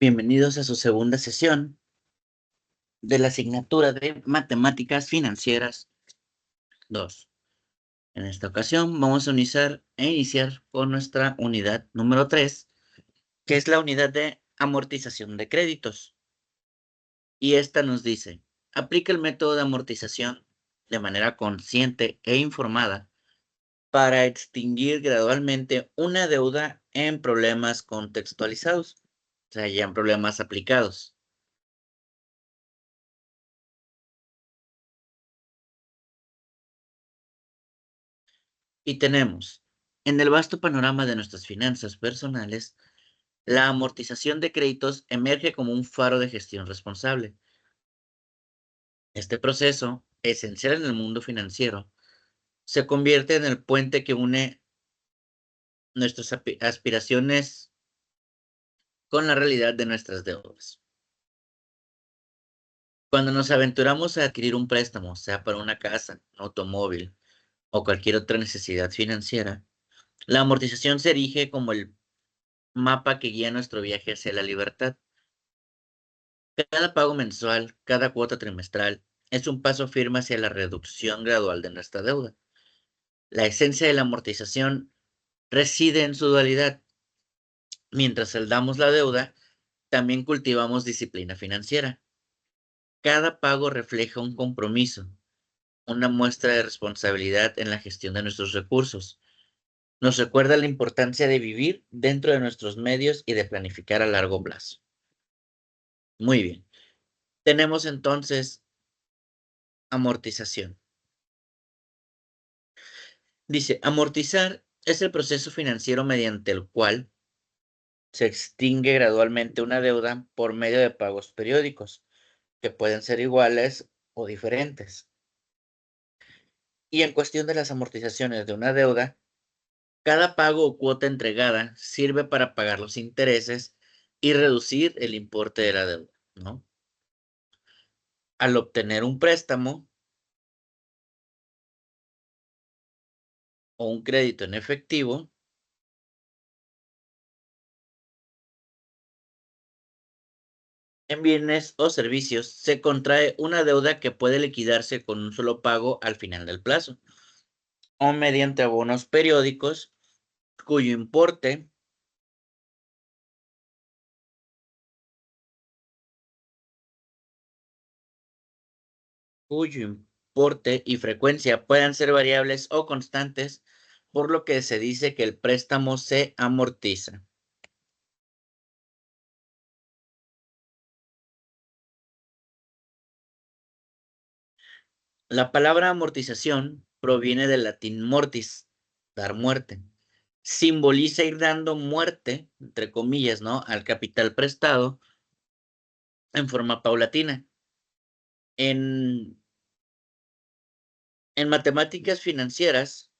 Bienvenidos a su segunda sesión de la asignatura de Matemáticas Financieras 2. En esta ocasión vamos a iniciar con nuestra unidad número 3, que es la unidad de amortización de créditos. Y esta nos dice, aplica el método de amortización de manera consciente e informada para extinguir gradualmente una deuda en problemas contextualizados, o sea, ya en problemas aplicados. Y tenemos, en el vasto panorama de nuestras finanzas personales, la amortización de créditos emerge como un faro de gestión responsable. Este proceso, esencial en el mundo financiero, se convierte en el puente que une nuestras aspiraciones con la realidad de nuestras deudas. Cuando nos aventuramos a adquirir un préstamo, sea para una casa, un automóvil o cualquier otra necesidad financiera, la amortización se erige como el mapa que guía nuestro viaje hacia la libertad. Cada pago mensual, cada cuota trimestral, es un paso firme hacia la reducción gradual de nuestra deuda. La esencia de la amortización reside en su dualidad. Mientras saldamos la deuda, también cultivamos disciplina financiera. Cada pago refleja un compromiso, una muestra de responsabilidad en la gestión de nuestros recursos. Nos recuerda la importancia de vivir dentro de nuestros medios y de planificar a largo plazo. Muy bien. Tenemos entonces amortización. Dice, amortizar es el proceso financiero mediante el cual se extingue gradualmente una deuda por medio de pagos periódicos, que pueden ser iguales o diferentes. Y en cuestión de las amortizaciones de una deuda, cada pago o cuota entregada sirve para pagar los intereses y reducir el importe de la deuda, ¿no? Al obtener un préstamo o un crédito en efectivo, en bienes o servicios se contrae una deuda que puede liquidarse con un solo pago al final del plazo o mediante abonos periódicos cuyo importe y frecuencia puedan ser variables o constantes, por lo que se dice que el préstamo se amortiza. La palabra amortización proviene del latín mortis, dar muerte. Simboliza ir dando muerte, entre comillas, ¿no?, al capital prestado en forma paulatina. En, en matemáticas financieras,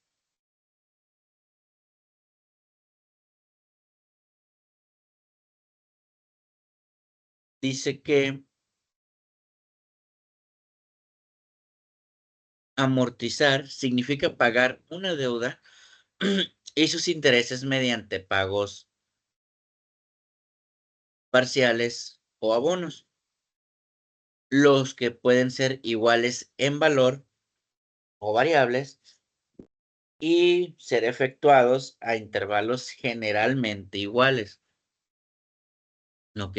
dice que amortizar significa pagar una deuda y sus intereses mediante pagos parciales o abonos, los que pueden ser iguales en valor o variables y ser efectuados a intervalos generalmente iguales. ¿Ok?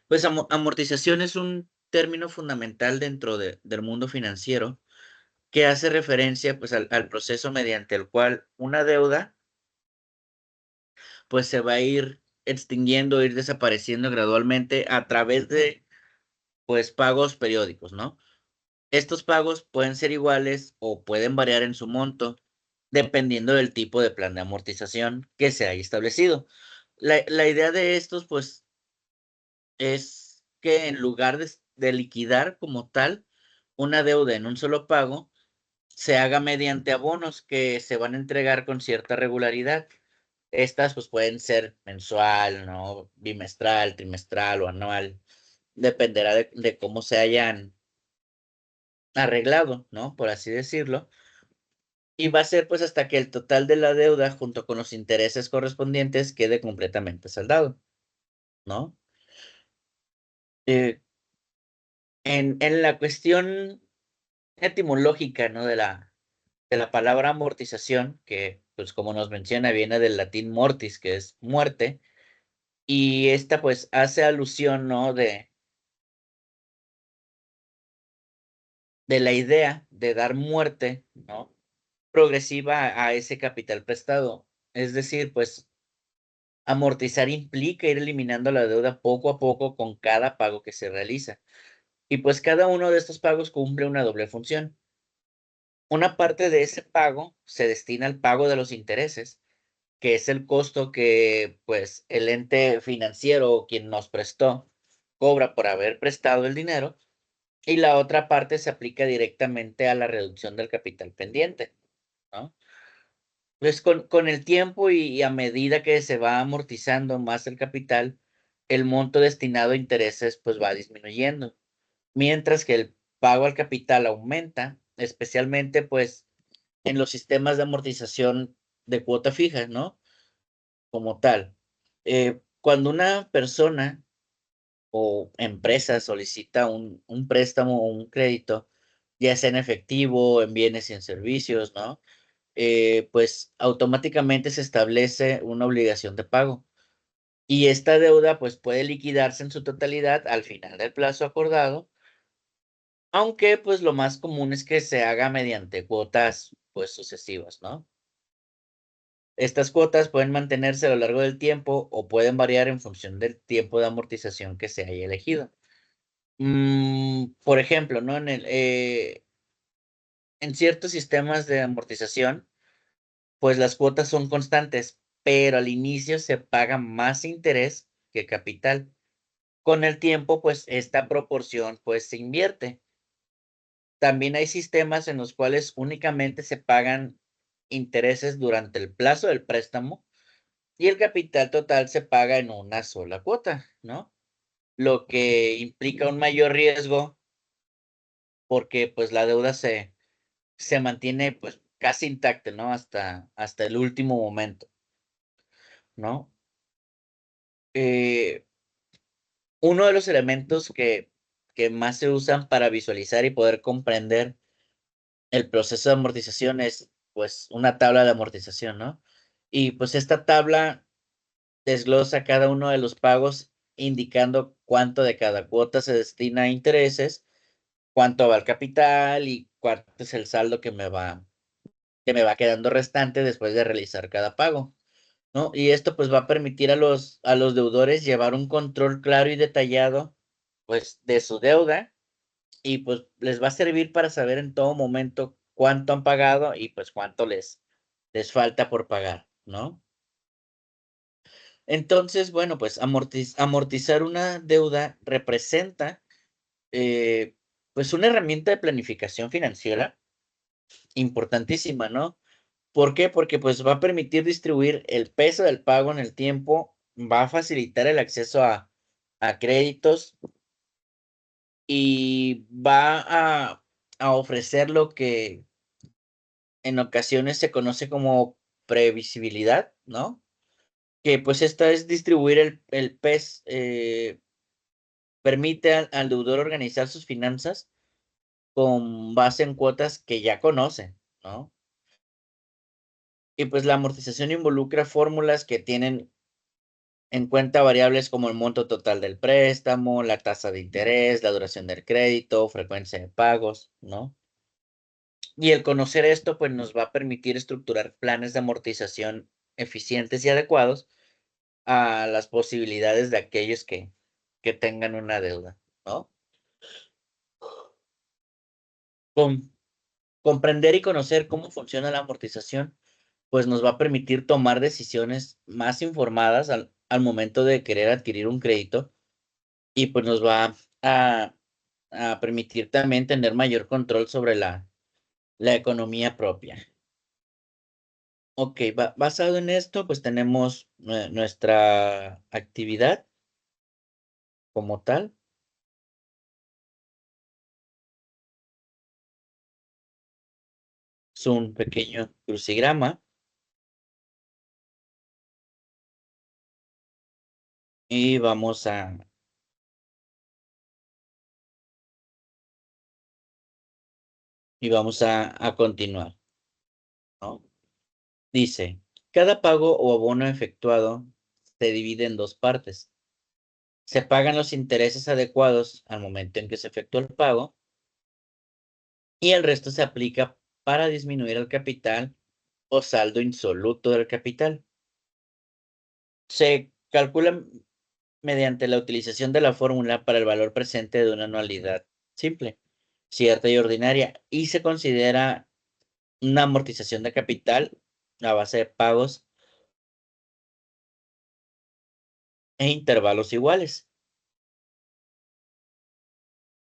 Pues amortización es un término fundamental dentro del mundo financiero que hace referencia pues al proceso mediante el cual una deuda pues se va a ir extinguiendo, ir desapareciendo gradualmente a través de pues pagos periódicos, ¿no? Estos pagos pueden ser iguales o pueden variar en su monto, dependiendo del tipo de plan de amortización que se haya establecido. La idea de estos, pues, es que en lugar de liquidar como tal una deuda en un solo pago, se haga mediante abonos que se van a entregar con cierta regularidad. Estas, pues, pueden ser mensual, ¿no?, bimestral, trimestral o anual. Dependerá de cómo se hayan arreglado, ¿no?, por así decirlo. Y va a ser, pues, hasta que el total de la deuda, junto con los intereses correspondientes, quede completamente saldado, ¿no? Eh, en la cuestión etimológica, ¿no? De la palabra amortización, que, pues, como nos menciona, viene del latín mortis, que es muerte, y esta, pues, hace alusión, ¿no? De la idea de dar muerte, ¿no? Progresiva a ese capital prestado. Es decir, pues, amortizar implica ir eliminando la deuda poco a poco con cada pago que se realiza. Y, pues, cada uno de estos pagos cumple una doble función. Una parte de ese pago se destina al pago de los intereses, que es el costo que, pues, el ente financiero o quien nos prestó cobra por haber prestado el dinero, y la otra parte se aplica directamente a la reducción del capital pendiente, ¿no? Pues, con el tiempo y a medida que se va amortizando más el capital, el monto destinado a intereses, pues, va disminuyendo, mientras que el pago al capital aumenta, especialmente, pues, en los sistemas de amortización de cuota fija, ¿no? Como tal. Cuando una persona o empresa solicita un préstamo o un crédito, ya sea en efectivo, en bienes y en servicios, ¿no? Pues automáticamente se establece una obligación de pago. Y esta deuda, pues, puede liquidarse en su totalidad al final del plazo acordado, aunque, pues, lo más común es que se haga mediante cuotas, pues, sucesivas, ¿no? Estas cuotas pueden mantenerse a lo largo del tiempo o pueden variar en función del tiempo de amortización que se haya elegido. Por ejemplo, ¿no? En ciertos sistemas de amortización, pues las cuotas son constantes, pero al inicio se paga más interés que capital. Con el tiempo, pues esta proporción pues se invierte. También hay sistemas en los cuales únicamente se pagan intereses durante el plazo del préstamo y el capital total se paga en una sola cuota, ¿no? Lo que implica un mayor riesgo porque pues la deuda se mantiene pues casi intacta, ¿no? Hasta el último momento, ¿no? Eh, Uno de los elementos que más se usan para visualizar y poder comprender el proceso de amortización es pues una tabla de amortización, ¿no? Y pues esta tabla desglosa cada uno de los pagos indicando cuánto de cada cuota se destina a intereses, cuánto va al capital y cuánto es el saldo que me va quedando restante después de realizar cada pago, ¿no? Y esto, pues, va a permitir a los deudores llevar un control claro y detallado, pues, de su deuda y, pues, les va a servir para saber en todo momento cuánto han pagado y, pues, cuánto les falta por pagar, ¿no? Entonces, bueno, pues, amortizar una deuda representa, eh, pues, una herramienta de planificación financiera importantísima, ¿no? ¿Por qué? Porque, pues, va a permitir distribuir el peso del pago en el tiempo, va a facilitar el acceso a créditos y va a ofrecer lo que en ocasiones se conoce como previsibilidad, ¿no? Que, pues, esta es distribuir el PES, permite al deudor organizar sus finanzas con base en cuotas que ya conoce, ¿no? Y, pues, la amortización involucra fórmulas que tienen en cuenta variables como el monto total del préstamo, la tasa de interés, la duración del crédito, frecuencia de pagos, ¿no? Y el conocer esto, pues nos va a permitir estructurar planes de amortización eficientes y adecuados a las posibilidades de aquellos que tengan una deuda, ¿no? Con, comprender y conocer cómo funciona la amortización, pues nos va a permitir tomar decisiones más informadas al momento de querer adquirir un crédito y pues nos va a permitir también tener mayor control sobre la economía propia. Ok, basado en esto, pues tenemos nuestra actividad como tal. Es un pequeño crucigrama y vamos Y vamos a continuar, ¿no? Dice, cada pago o abono efectuado se divide en dos partes. Se pagan los intereses adecuados al momento en que se efectúa el pago y el resto se aplica para disminuir el capital o saldo insoluto del capital. Se calcula mediante la utilización de la fórmula para el valor presente de una anualidad simple, cierta y ordinaria, y se considera una amortización de capital a base de pagos e intervalos iguales.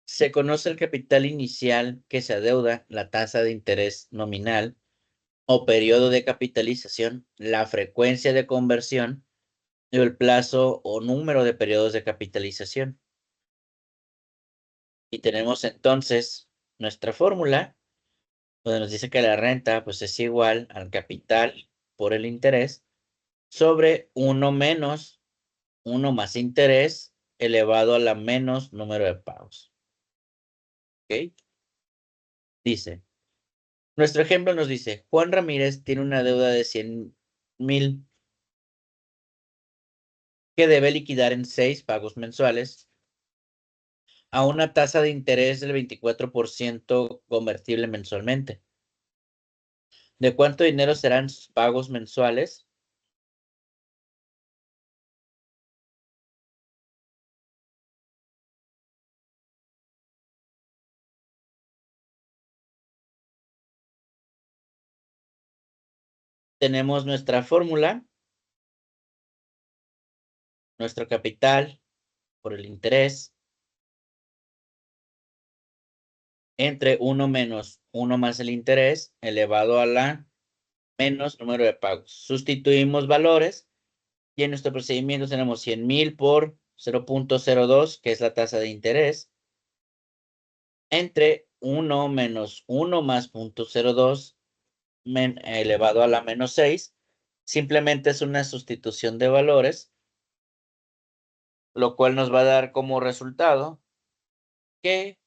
Se conoce el capital inicial que se adeuda, la tasa de interés nominal o periodo de capitalización, la frecuencia de conversión y el plazo o número de periodos de capitalización. Y tenemos entonces nuestra fórmula, donde nos dice que la renta pues es igual al capital por el interés sobre 1 menos 1 más interés elevado a la menos número de pagos. ¿Ok? Dice, nuestro ejemplo nos dice, Juan Ramírez tiene una deuda de 100,000 que debe liquidar en 6 pagos mensuales a una tasa de interés del 24% convertible mensualmente. ¿De cuánto dinero serán sus pagos mensuales? Tenemos nuestra fórmula, nuestro capital por el interés, entre 1 menos 1 más el interés, elevado a la menos número de pagos. Sustituimos valores y en nuestro procedimiento tenemos 100,000 por 0.02, que es la tasa de interés, entre 1 menos 1 más 0.02 elevado a la menos 6. Simplemente es una sustitución de valores, lo cual nos va a dar como resultado que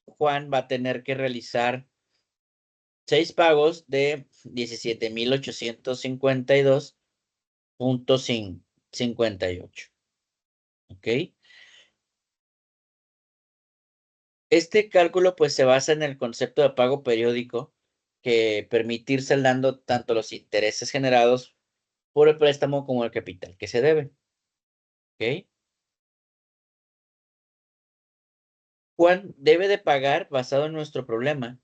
Juan va a tener que realizar 6 pagos de 17,852,58. ¿Ok? Este cálculo pues se basa en el concepto de pago periódico que permite ir saldando tanto los intereses generados por el préstamo como el capital que se debe. ¿Ok? Juan debe de pagar, basado en nuestro problema,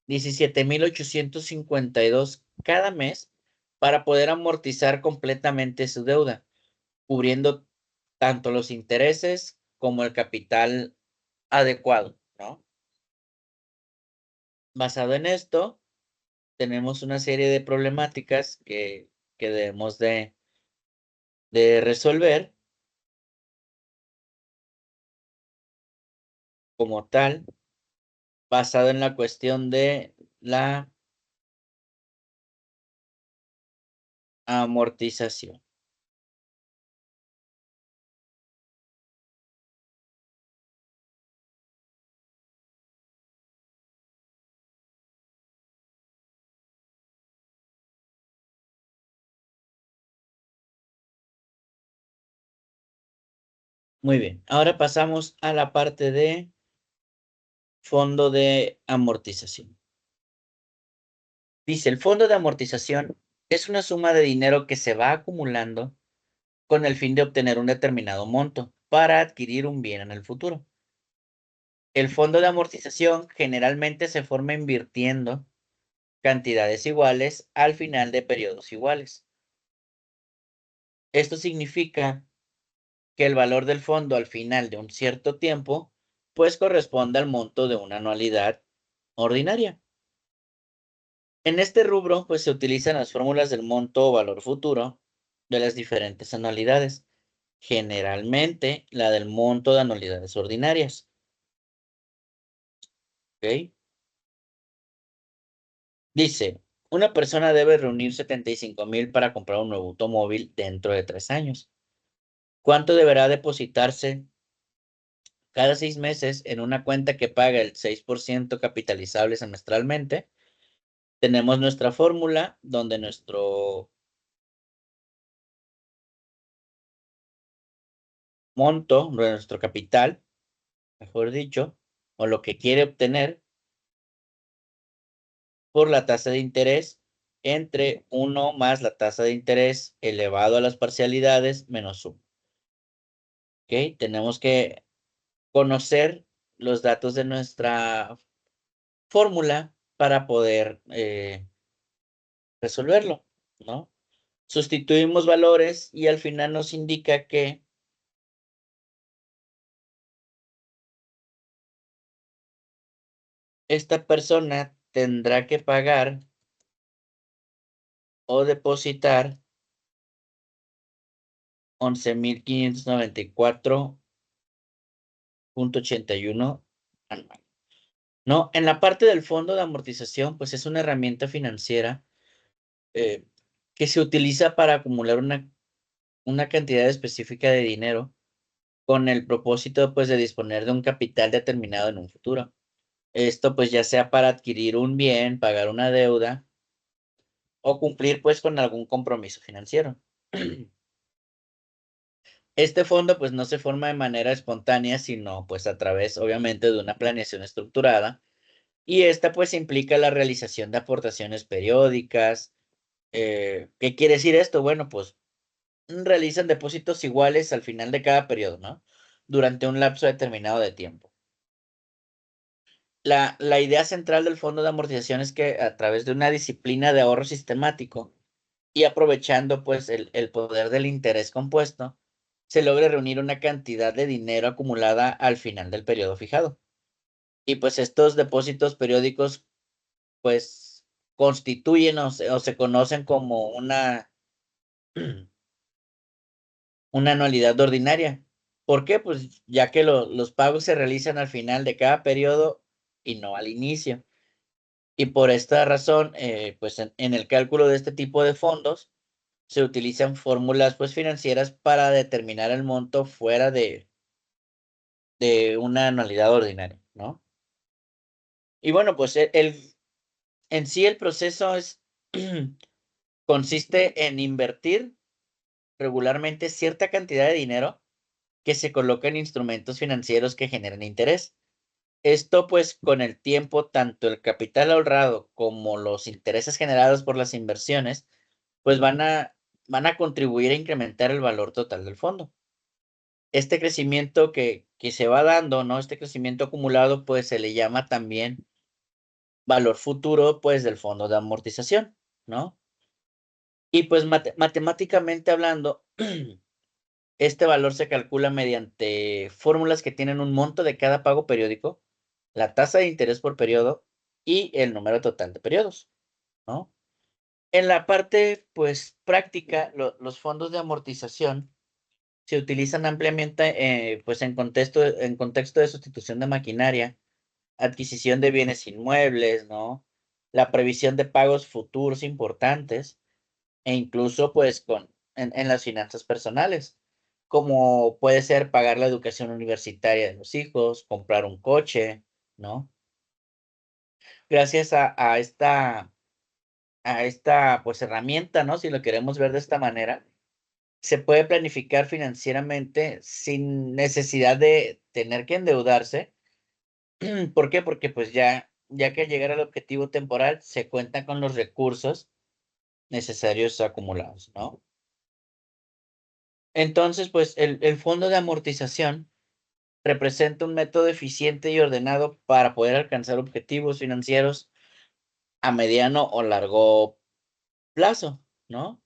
17,852 cada mes para poder amortizar completamente su deuda, cubriendo tanto los intereses como el capital adecuado, ¿no? Basado en esto, tenemos una serie de problemáticas que debemos de resolver como tal, basado en la cuestión de la amortización. Muy bien, ahora pasamos a la parte de fondo de amortización. Dice, el fondo de amortización es una suma de dinero que se va acumulando con el fin de obtener un determinado monto para adquirir un bien en el futuro. El fondo de amortización generalmente se forma invirtiendo cantidades iguales al final de periodos iguales. Esto significa que el valor del fondo al final de un cierto tiempo, pues corresponde al monto de una anualidad ordinaria. En este rubro, pues se utilizan las fórmulas del monto o valor futuro de las diferentes anualidades, generalmente la del monto de anualidades ordinarias. ¿Ok? Dice, una persona debe reunir 75,000 para comprar un nuevo automóvil dentro de 3 años. ¿Cuánto deberá depositarse cada 6 meses en una cuenta que paga el 6% capitalizable semestralmente. Tenemos nuestra fórmula donde nuestro monto, nuestro capital, mejor dicho, o lo que quiere obtener por la tasa de interés entre 1 más la tasa de interés elevado a las parcialidades menos 1. ¿Ok? Tenemos que conocer los datos de nuestra fórmula para poder resolverlo, ¿no? Sustituimos valores y al final nos indica que esta persona tendrá que pagar o depositar 11,594,81 anual. No, en la parte del fondo de amortización, pues es una herramienta financiera eh, que se utiliza para acumular una cantidad específica de dinero con el propósito, pues, de disponer de un capital determinado en un futuro. Esto, pues, ya sea para adquirir un bien, pagar una deuda o cumplir, pues, con algún compromiso financiero. Este fondo, pues, no se forma de manera espontánea, sino, pues, a través, obviamente, de una planeación estructurada, y esta, pues, implica la realización de aportaciones periódicas. ¿Qué quiere decir esto? Bueno, pues, realizan depósitos iguales al final de cada periodo, ¿no? Durante un lapso determinado de tiempo. La idea central del fondo de amortización es que a través de una disciplina de ahorro sistemático y aprovechando, pues, el poder del interés compuesto, se logre reunir una cantidad de dinero acumulada al final del periodo fijado. Y, pues, estos depósitos periódicos, pues, constituyen o se conocen como una anualidad ordinaria. ¿Por qué? Pues, ya que los pagos se realizan al final de cada periodo y no al inicio. Y por esta razón, pues, en el cálculo de este tipo de fondos, se utilizan fórmulas, pues, financieras para determinar el monto fuera de una anualidad ordinaria, ¿no? Y bueno, pues, en sí el proceso consiste en invertir regularmente cierta cantidad de dinero que se coloca en instrumentos financieros que generan interés. Esto, pues, con el tiempo, tanto el capital ahorrado como los intereses generados por las inversiones, pues van a contribuir a incrementar el valor total del fondo. Este crecimiento que se va dando, ¿no? Este crecimiento acumulado, pues, se le llama también valor futuro, pues, del fondo de amortización, ¿no? Y, pues, matemáticamente hablando, este valor se calcula mediante fórmulas que tienen un monto de cada pago periódico, la tasa de interés por periodo y el número total de periodos, ¿no? En la parte, pues, práctica, los fondos de amortización se utilizan ampliamente, pues, en contexto de sustitución de maquinaria, adquisición de bienes inmuebles, ¿no? La previsión de pagos futuros importantes e incluso, pues, en las finanzas personales, como puede ser pagar la educación universitaria de los hijos, comprar un coche, ¿no? Gracias a esta, pues, herramienta, ¿no? Si lo queremos ver de esta manera, se puede planificar financieramente sin necesidad de tener que endeudarse. ¿Por qué? Porque, pues, ya que al llegar al objetivo temporal, se cuentan con los recursos necesarios acumulados, ¿no? Entonces, pues, el fondo de amortización representa un método eficiente y ordenado para poder alcanzar objetivos financieros a mediano o largo plazo, ¿no?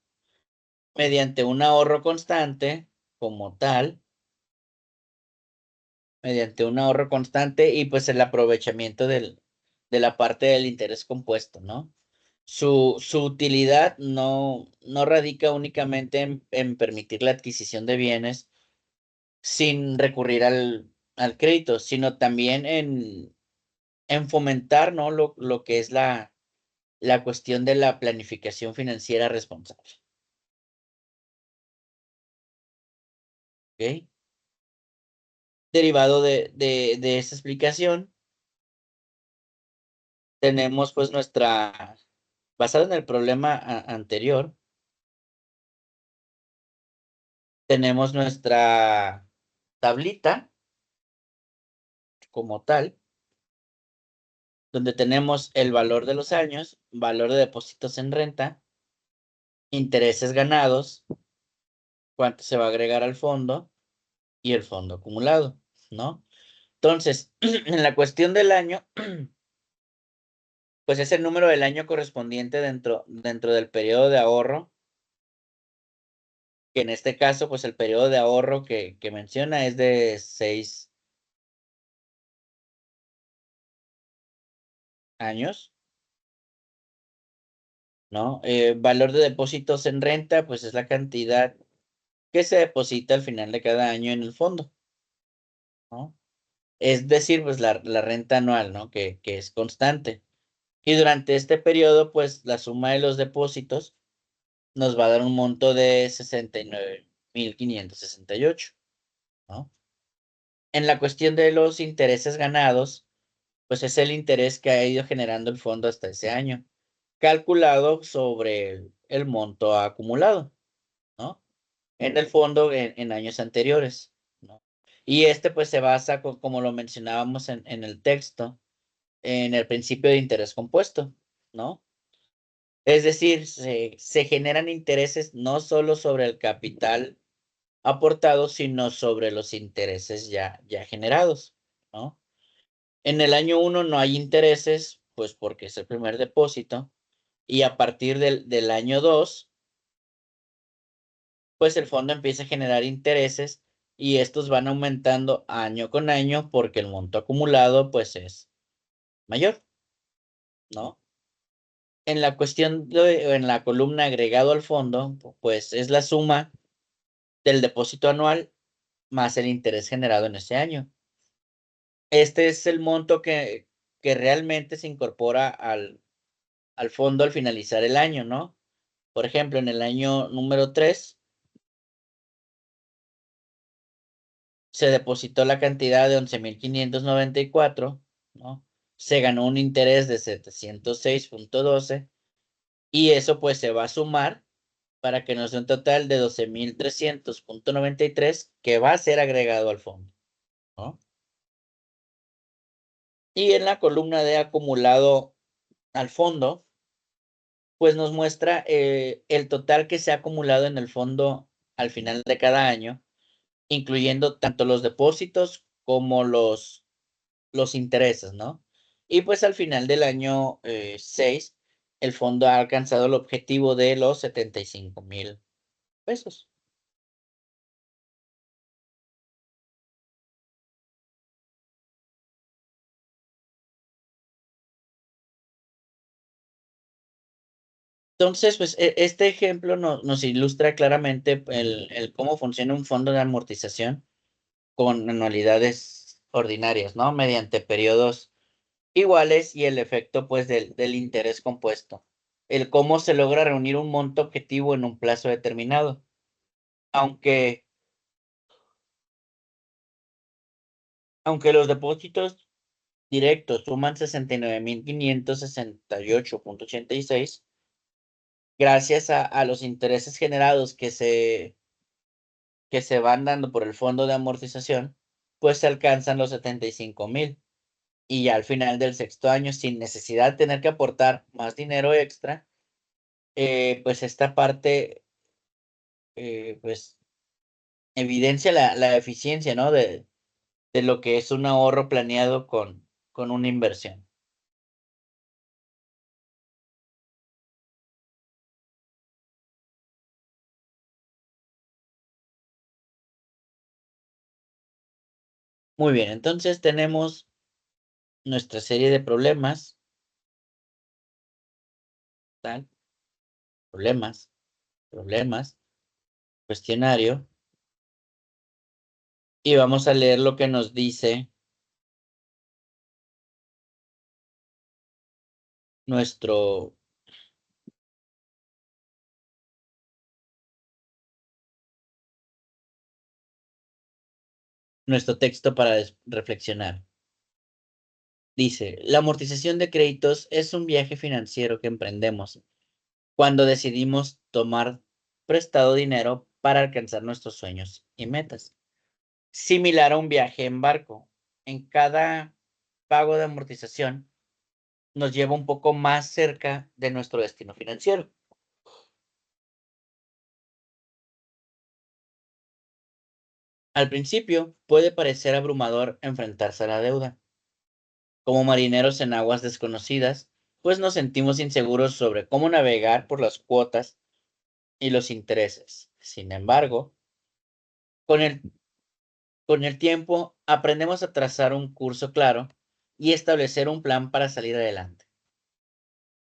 Mediante un ahorro constante como tal, mediante un ahorro constante y, pues, el aprovechamiento de la parte del interés compuesto, ¿no? Su utilidad no radica únicamente en permitir la adquisición de bienes sin recurrir al crédito, sino también en fomentar, ¿no? Lo que es la cuestión de la planificación financiera responsable, ¿okey? Derivado de esa explicación, tenemos pues basado en el problema anterior, tenemos nuestra tablita como tal, donde tenemos el valor de los años, valor de depósitos en renta, intereses ganados, cuánto se va a agregar al fondo y el fondo acumulado, ¿no? Entonces, en la cuestión del año, pues es el número del año correspondiente dentro del periodo de ahorro, que en este caso, pues el periodo de ahorro que menciona es de 6 años, ¿no? Valor de depósitos en renta, pues es la cantidad que se deposita al final de cada año en el fondo, ¿no? Es decir, pues la renta anual, ¿no? Que es constante. Y durante este periodo, pues la suma de los depósitos nos va a dar un monto de 69,568, ¿no? En la cuestión de los intereses ganados, pues es el interés que ha ido generando el fondo hasta ese año, calculado sobre el monto acumulado, ¿no? En el fondo en años anteriores, ¿no? Y este pues se basa, como lo mencionábamos en el texto, en el principio de interés compuesto, ¿no? Es decir, se generan intereses no solo sobre el capital aportado, sino sobre los intereses ya generados, ¿no? En el año uno no hay intereses, pues porque es el primer depósito, y a partir del año 2 pues el fondo empieza a generar intereses y estos van aumentando año con año porque el monto acumulado pues es mayor, ¿no? En la cuestión en la columna agregado al fondo, pues es la suma del depósito anual más el interés generado en ese año. Este es el monto que realmente se incorpora al fondo al finalizar el año, ¿no? Por ejemplo, en el año número 3 se depositó la cantidad de 11,594, ¿no? Se ganó un interés de 706,12 y eso pues se va a sumar para que nos dé un total de 12,300,93 que va a ser agregado al fondo, ¿no? Y en la columna de acumulado al fondo, pues nos muestra el total que se ha acumulado en el fondo al final de cada año, incluyendo tanto los depósitos como los intereses, ¿no? Y pues al final del año 6, el fondo ha alcanzado el objetivo de los 75,000 pesos. Entonces, pues este ejemplo nos ilustra claramente el cómo funciona un fondo de amortización con anualidades ordinarias, ¿no? Mediante periodos iguales y el efecto, pues, del interés compuesto. El cómo se logra reunir un monto objetivo en un plazo determinado. Aunque, aunque los depósitos directos suman 69,568,86, gracias a los intereses generados que se van dando por el fondo de amortización, pues se alcanzan los 75,000. Y ya al final del sexto año, sin necesidad de tener que aportar más dinero extra, pues esta parte, pues evidencia la eficiencia, ¿no? De lo que es un ahorro planeado con una inversión. Muy bien, entonces tenemos nuestra serie de problemas, tal, problemas, problemas, cuestionario, y vamos a leer lo que nos dice nuestro, nuestro texto para reflexionar. Dice, la amortización de créditos es un viaje financiero que emprendemos cuando decidimos tomar prestado dinero para alcanzar nuestros sueños y metas. Similar a un viaje en barco. En cada pago de amortización nos lleva un poco más cerca de nuestro destino financiero. Al principio puede parecer abrumador enfrentarse a la deuda. Como marineros en aguas desconocidas, pues nos sentimos inseguros sobre cómo navegar por las cuotas y los intereses. Sin embargo, con el, con el tiempo aprendemos a trazar un curso claro y establecer un plan para salir adelante.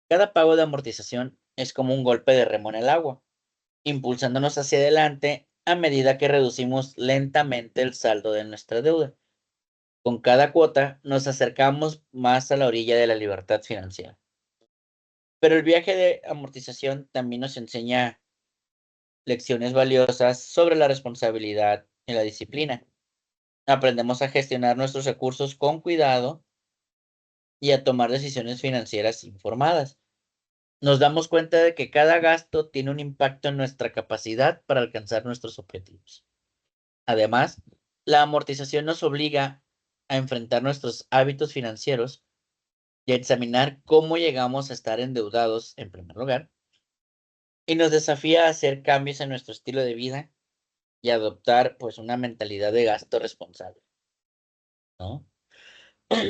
Cada pago de amortización es como un golpe de remo en el agua, impulsándonos hacia adelante a medida que reducimos lentamente el saldo de nuestra deuda. Con cada cuota nos acercamos más a la orilla de la libertad financiera. Pero el viaje de amortización también nos enseña lecciones valiosas sobre la responsabilidad y la disciplina. Aprendemos a gestionar nuestros recursos con cuidado y a tomar decisiones financieras informadas. Nos damos cuenta de que cada gasto tiene un impacto en nuestra capacidad para alcanzar nuestros objetivos. Además, la amortización nos obliga a enfrentar nuestros hábitos financieros y a examinar cómo llegamos a estar endeudados en primer lugar, y nos desafía a hacer cambios en nuestro estilo de vida y adoptar pues una mentalidad de gasto responsable, ¿no?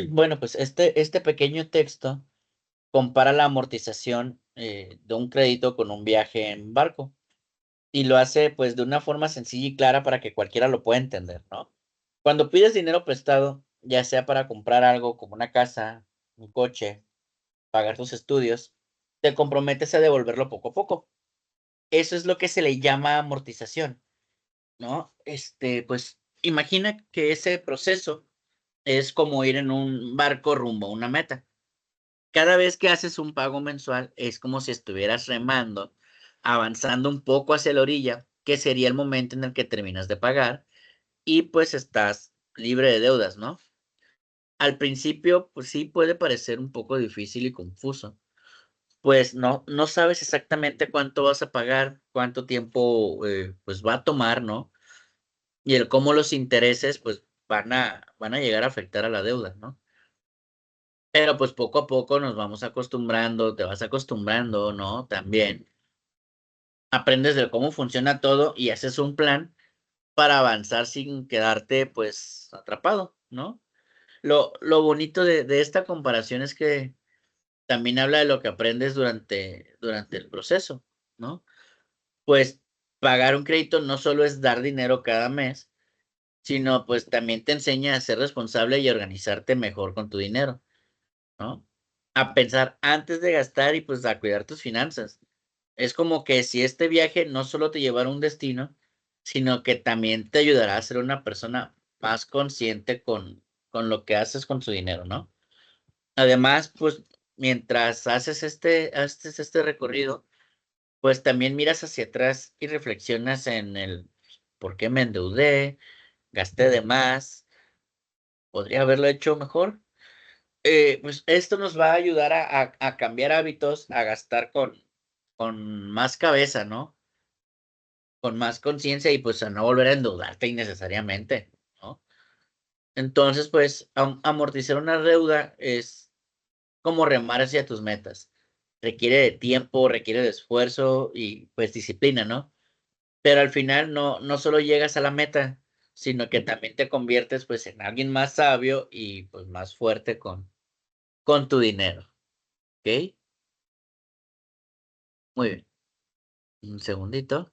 Bueno, pues este pequeño texto compara la amortización de un crédito con un viaje en barco y lo hace pues de una forma sencilla y clara para que cualquiera lo pueda entender, ¿no? Cuando pides dinero prestado, ya sea para comprar algo como una casa, un coche, pagar tus estudios, te comprometes a devolverlo poco a poco. Eso es lo que se le llama amortización, ¿no? Pues imagina que ese proceso es como ir en un barco rumbo a una meta. Cada vez que haces un pago mensual es como si estuvieras remando, avanzando un poco hacia la orilla, que sería el momento en el que terminas de pagar y pues estás libre de deudas, ¿no? Al principio, pues sí puede parecer un poco difícil y confuso, pues no sabes exactamente cuánto vas a pagar, cuánto tiempo pues va a tomar, ¿no? Y el cómo los intereses pues van a llegar a afectar a la deuda, ¿no? Pero, pues, poco a poco nos vamos acostumbrando, te vas acostumbrando, ¿no? También aprendes de cómo funciona todo y haces un plan para avanzar sin quedarte, pues, atrapado, ¿no? Lo bonito de esta comparación es que también habla de lo que aprendes durante el proceso, ¿no? Pues, pagar un crédito no solo es dar dinero cada mes, sino, pues, también te enseña a ser responsable y organizarte mejor con tu dinero, ¿no? A pensar antes de gastar y, pues, a cuidar tus finanzas. Es como que si este viaje no solo te llevará a un destino, sino que también te ayudará a ser una persona más consciente con lo que haces con tu dinero, ¿no? Además, pues, mientras haces este recorrido, pues, también miras hacia atrás y reflexionas en el por qué me endeudé, gasté de más, podría haberlo hecho mejor. Pues, esto nos va a ayudar a cambiar hábitos, a gastar con más cabeza, ¿no? Con más conciencia y, pues, a no volver a endeudarte innecesariamente, ¿no? Entonces, pues, amortizar una deuda es como remar hacia tus metas. Requiere de tiempo, requiere de esfuerzo y, pues, disciplina, ¿no? Pero al final no solo llegas a la meta, sino que también te conviertes, pues, en alguien más sabio y, pues, más fuerte con tu dinero, ¿okey? Muy bien. Un segundito.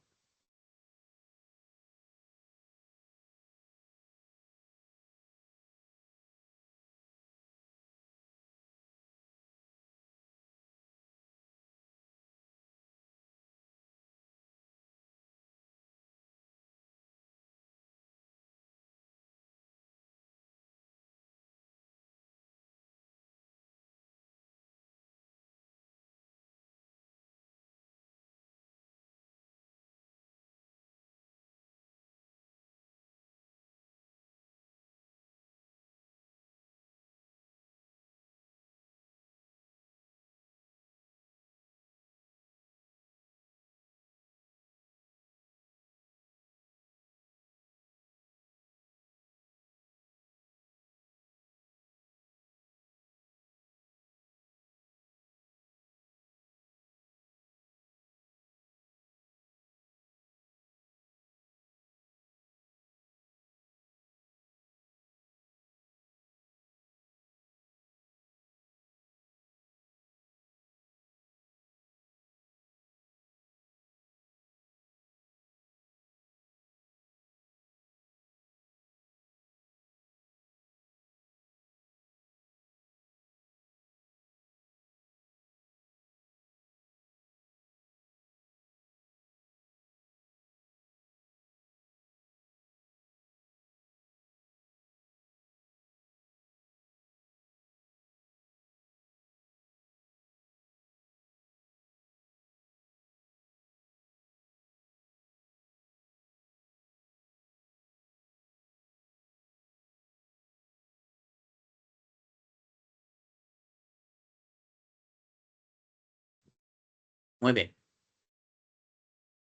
Muy bien.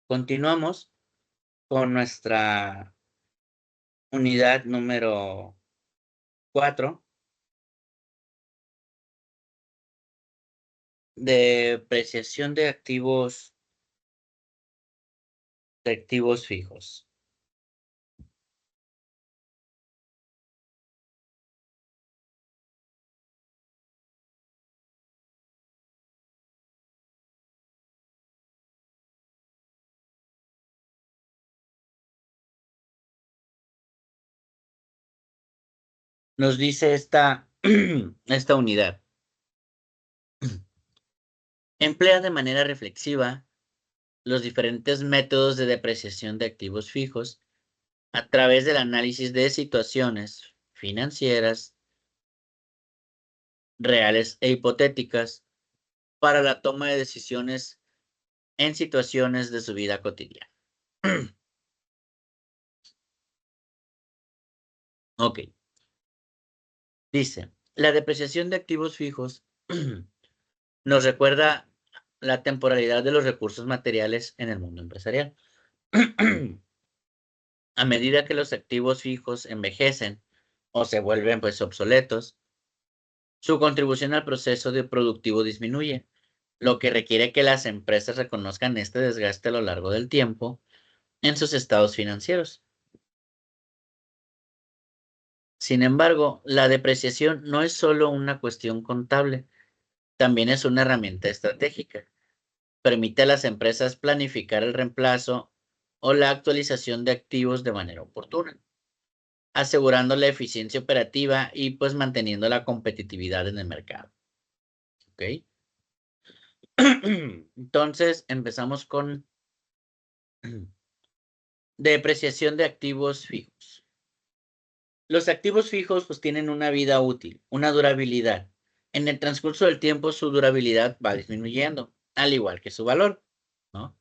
Continuamos con nuestra unidad número 4 de apreciación de activos fijos. Nos dice esta unidad. Emplea de manera reflexiva los diferentes métodos de depreciación de activos fijos a través del análisis de situaciones financieras, reales e hipotéticas para la toma de decisiones en situaciones de su vida cotidiana. Ok, dice, la depreciación de activos fijos nos recuerda la temporalidad de los recursos materiales en el mundo empresarial. A medida que los activos fijos envejecen o se vuelven pues obsoletos, su contribución al proceso de productivo disminuye, lo que requiere que las empresas reconozcan este desgaste a lo largo del tiempo en sus estados financieros. Sin embargo, la depreciación no es solo una cuestión contable, también es una herramienta estratégica. Permite a las empresas planificar el reemplazo o la actualización de activos de manera oportuna, asegurando la eficiencia operativa y pues manteniendo la competitividad en el mercado. ¿Ok? Entonces, empezamos con depreciación de activos fijos. Los activos fijos pues tienen una vida útil, una durabilidad. En el transcurso del tiempo su durabilidad va disminuyendo, al igual que su valor, ¿no?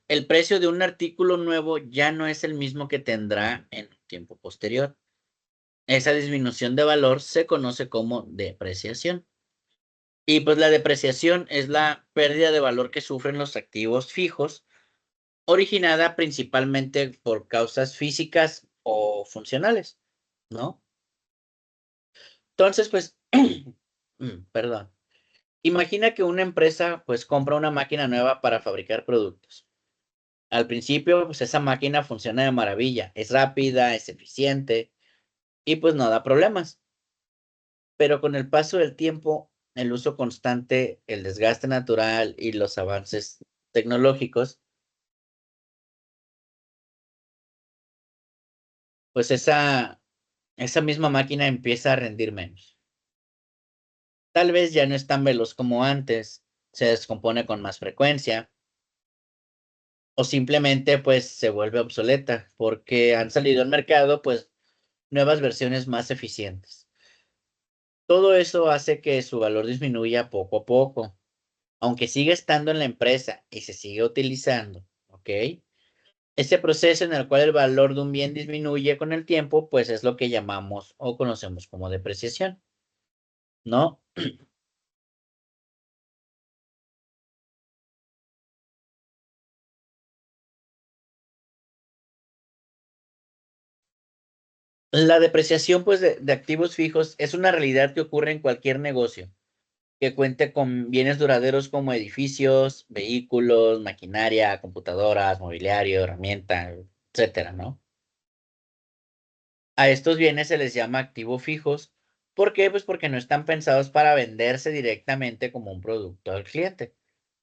El precio de un artículo nuevo ya no es el mismo que tendrá en un tiempo posterior. Esa disminución de valor se conoce como depreciación. Y pues la depreciación es la pérdida de valor que sufren los activos fijos, originada principalmente por causas físicas o funcionales, ¿no? Entonces, pues, perdón. Imagina que una empresa pues compra una máquina nueva para fabricar productos. Al principio, pues esa máquina funciona de maravilla, es rápida, es eficiente y pues no da problemas. Pero con el paso del tiempo, el uso constante, el desgaste natural y los avances tecnológicos, pues esa misma máquina empieza a rendir menos. Tal vez ya no es tan veloz como antes, se descompone con más frecuencia o simplemente pues se vuelve obsoleta porque han salido al mercado pues nuevas versiones más eficientes. Todo eso hace que su valor disminuya poco a poco, aunque sigue estando en la empresa y se sigue utilizando, ¿ok? Este proceso en el cual el valor de un bien disminuye con el tiempo, pues es lo que llamamos o conocemos como depreciación, ¿no? La depreciación, pues, de activos fijos es una realidad que ocurre en cualquier negocio que cuente con bienes duraderos como edificios, vehículos, maquinaria, computadoras, mobiliario, herramienta, etcétera, ¿no? A estos bienes se les llama activos fijos. ¿Por qué? Pues porque no están pensados para venderse directamente como un producto al cliente,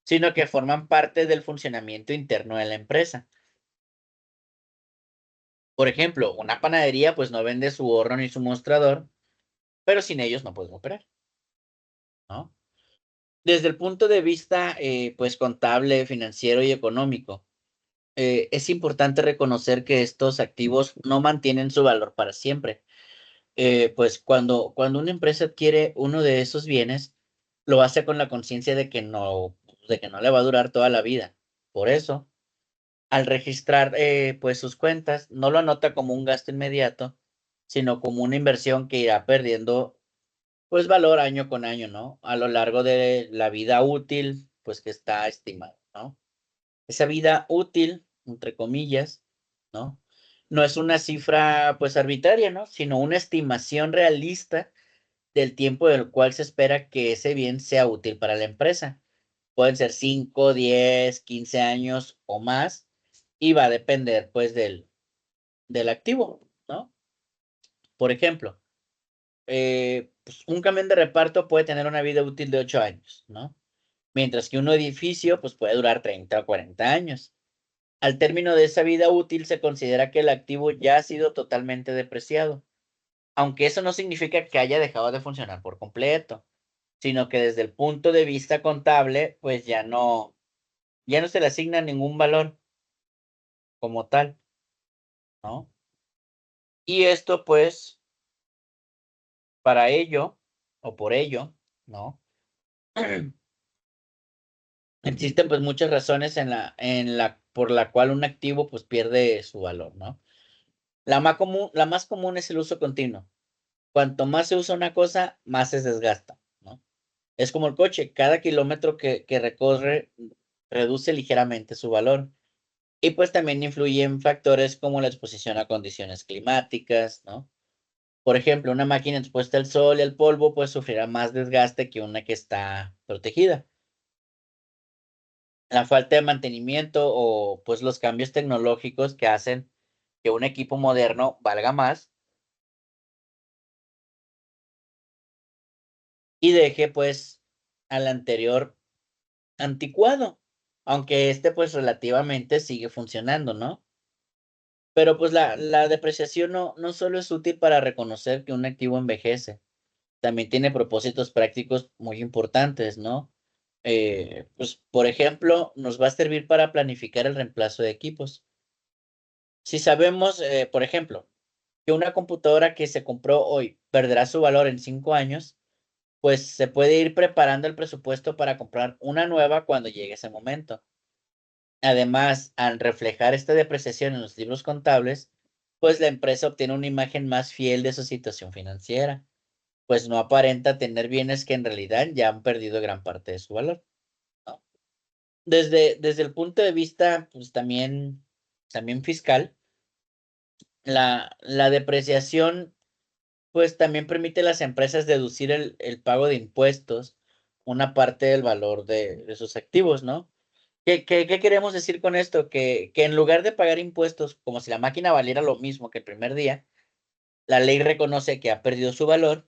sino que forman parte del funcionamiento interno de la empresa. Por ejemplo, una panadería pues no vende su horno ni su mostrador, pero sin ellos no pueden operar, ¿no? Desde el punto de vista pues contable, financiero y económico, es importante reconocer que estos activos no mantienen su valor para siempre. Pues cuando una empresa adquiere uno de esos bienes, lo hace con la conciencia de que no le va a durar toda la vida. Por eso, al registrar pues sus cuentas, no lo anota como un gasto inmediato, sino como una inversión que irá perdiendo pues valor año con año, ¿no? A lo largo de la vida útil, pues que está estimado. ¿no? Esa vida útil, entre comillas, ¿no? No es una cifra, pues, arbitraria, ¿no? Sino una estimación realista del tiempo del cual se espera que ese bien sea útil para la empresa. Pueden ser 5, 10, 15 años o más, y va a depender, pues, del activo, ¿no? Por ejemplo, pues, un camión de reparto puede tener una vida útil de 8 años, ¿no? Mientras que un edificio, pues, puede durar 30 o 40 años. Al término de esa vida útil, se considera que el activo ya ha sido totalmente depreciado, aunque eso no significa que haya dejado de funcionar por completo, sino que desde el punto de vista contable, pues ya no se le asigna ningún valor como tal, ¿no? Y esto, pues, para ello, o por ello, ¿no? Existen, pues, muchas razones por la cual un activo, pues, pierde su valor, ¿no? La más común es el uso continuo. Cuanto más se usa una cosa, más se desgasta, ¿no? Es como el coche, cada kilómetro que recorre reduce ligeramente su valor. Y pues también influyen factores como la exposición a condiciones climáticas, ¿no? Por ejemplo, una máquina expuesta al sol y al polvo pues sufrirá más desgaste que una que está protegida. La falta de mantenimiento o pues los cambios tecnológicos que hacen que un equipo moderno valga más y deje pues al anterior anticuado, aunque este, pues, relativamente sigue funcionando, ¿no? Pero, pues, la depreciación no solo es útil para reconocer que un activo envejece, también tiene propósitos prácticos muy importantes, ¿no? Pues, por ejemplo, nos va a servir para planificar el reemplazo de equipos. Si sabemos, por ejemplo, que una computadora que se compró hoy perderá su valor en 5 años, pues, se puede ir preparando el presupuesto para comprar una nueva cuando llegue ese momento. Además, al reflejar esta depreciación en los libros contables, pues la empresa obtiene una imagen más fiel de su situación financiera, pues no aparenta tener bienes que en realidad ya han perdido gran parte de su valor, ¿no? Desde el punto de vista, pues también fiscal, la depreciación, pues también permite a las empresas deducir el pago de impuestos, una parte del valor de sus activos, ¿no? ¿Qué queremos decir con esto? Que en lugar de pagar impuestos como si la máquina valiera lo mismo que el primer día, la ley reconoce que ha perdido su valor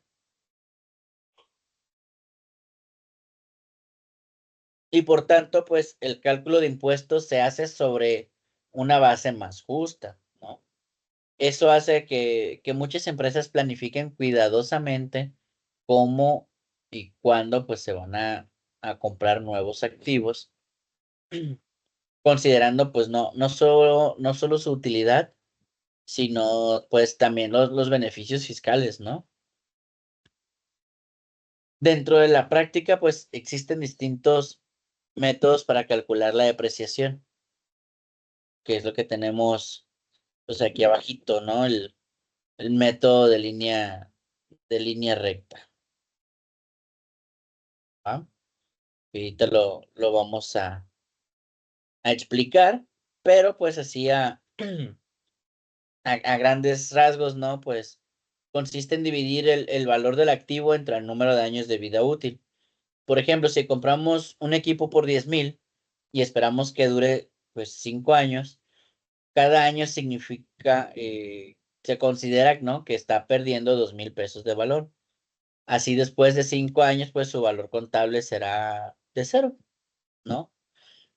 y, por tanto, pues, el cálculo de impuestos se hace sobre una base más justa, ¿no? Eso hace que muchas empresas planifiquen cuidadosamente cómo y cuándo, pues, se van a comprar nuevos activos, considerando, pues, no solo su utilidad, sino, pues, también los beneficios fiscales, ¿no? Dentro de la práctica, pues, existen distintos métodos para calcular la depreciación, que es lo que tenemos, pues, aquí abajito, ¿no? El método de línea recta, ¿va? Y ahorita lo vamos a explicar, pero, pues, así a grandes rasgos, ¿no? Pues, consiste en dividir el valor del activo entre el número de años de vida útil. Por ejemplo, si compramos un equipo por 10,000 y esperamos que dure, pues, 5 años, cada año significa, se considera, ¿no?, que está perdiendo 2,000 pesos de valor. Así, después de 5 años, pues, su valor contable será de cero, ¿no?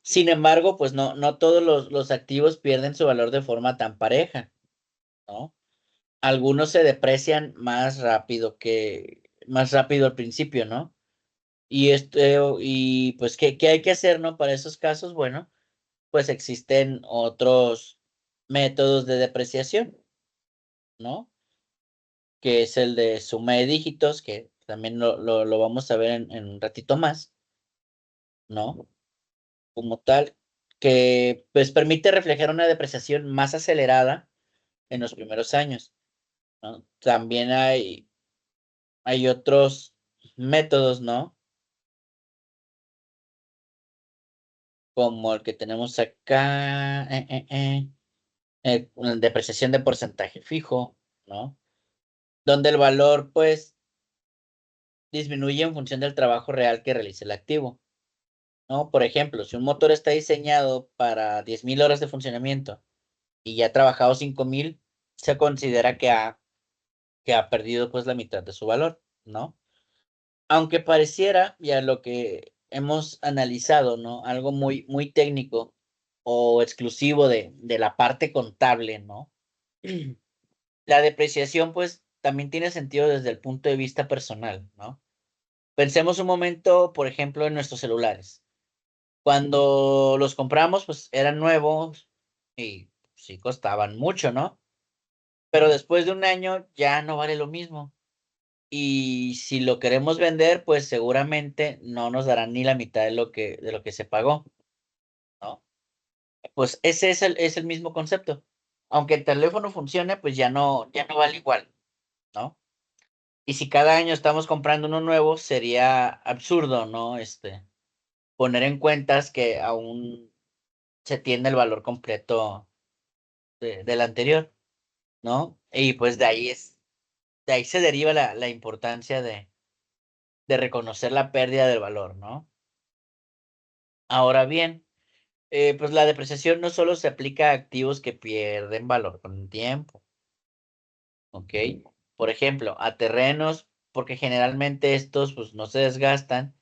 Sin embargo, pues, no todos los activos pierden su valor de forma tan pareja, ¿no? Algunos se deprecian más rápido al principio, ¿no? Y pues, ¿qué hay que hacer, no? Para esos casos, bueno, pues existen otros métodos de depreciación, ¿no? Que es el de suma de dígitos, que también lo vamos a ver en un ratito más, ¿no? Como tal, que pues permite reflejar una depreciación más acelerada en los primeros años, ¿no? También hay otros métodos, ¿no? como el que tenemos acá, depreciación de porcentaje fijo, ¿no? Donde el valor, pues, disminuye en función del trabajo real que realice el activo, ¿no? Por ejemplo, si un motor está diseñado para 10,000 horas de funcionamiento y ya ha trabajado 5,000, se considera que ha perdido, pues, la mitad de su valor, ¿no? Aunque pareciera, y a lo que hemos analizado, ¿no? Algo muy, muy técnico o exclusivo de la parte contable, ¿no? La depreciación, pues, también tiene sentido desde el punto de vista personal, ¿no? Pensemos un momento, por ejemplo, en nuestros celulares. Cuando los compramos, pues, eran nuevos y sí costaban mucho, ¿no? Pero después de un año ya no vale lo mismo. Y si lo queremos vender, pues, seguramente no nos darán ni la mitad de lo que se pagó, ¿no? Pues, ese es el mismo concepto. Aunque el teléfono funcione, pues, ya no vale igual, ¿no? Y si cada año estamos comprando uno nuevo, sería absurdo, ¿no? Poner en cuentas que aún se tiene el valor completo del anterior, ¿no? Y pues de ahí se deriva la importancia de reconocer la pérdida del valor, ¿no? Ahora bien, pues la depreciación no solo se aplica a activos que pierden valor con el tiempo, ¿ok? Por ejemplo, a terrenos, porque generalmente estos pues no se desgastan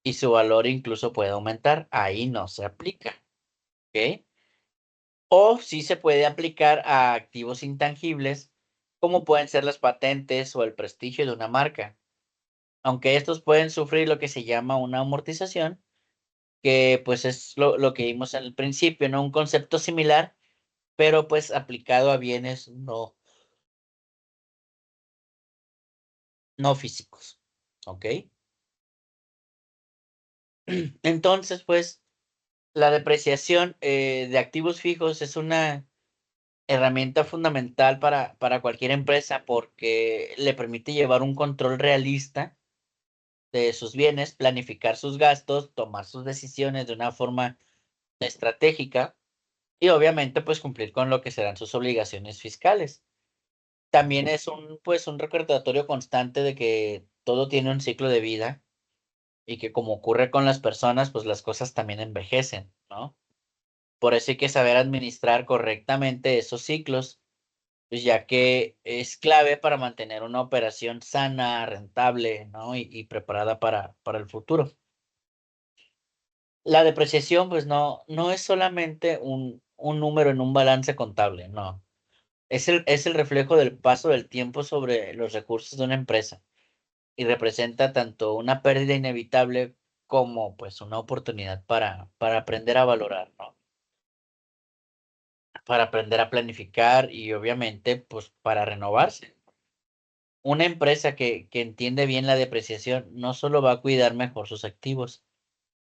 y su valor incluso puede aumentar, ahí no se aplica, ¿ok? O sí se puede aplicar a activos intangibles, como pueden ser las patentes o el prestigio de una marca, aunque estos pueden sufrir lo que se llama una amortización, que pues es lo que vimos en el principio, ¿no? Un concepto similar, pero pues aplicado a bienes no físicos, ¿ok? Entonces, pues la depreciación de activos fijos es una herramienta fundamental para cualquier empresa porque le permite llevar un control realista de sus bienes, planificar sus gastos, tomar sus decisiones de una forma estratégica y obviamente pues cumplir con lo que serán sus obligaciones fiscales. También es pues un recordatorio constante de que todo tiene un ciclo de vida y que como ocurre con las personas, pues las cosas también envejecen, ¿no? Por eso hay que saber administrar correctamente esos ciclos, pues ya que es clave para mantener una operación sana, rentable, ¿no? Y preparada para el futuro. La depreciación, pues no es solamente un número en un balance contable, no. Es el reflejo del paso del tiempo sobre los recursos de una empresa y representa tanto una pérdida inevitable como pues una oportunidad para aprender a valorar, ¿no? Para aprender a planificar y obviamente pues para renovarse. Una empresa que entiende bien la depreciación no solo va a cuidar mejor sus activos,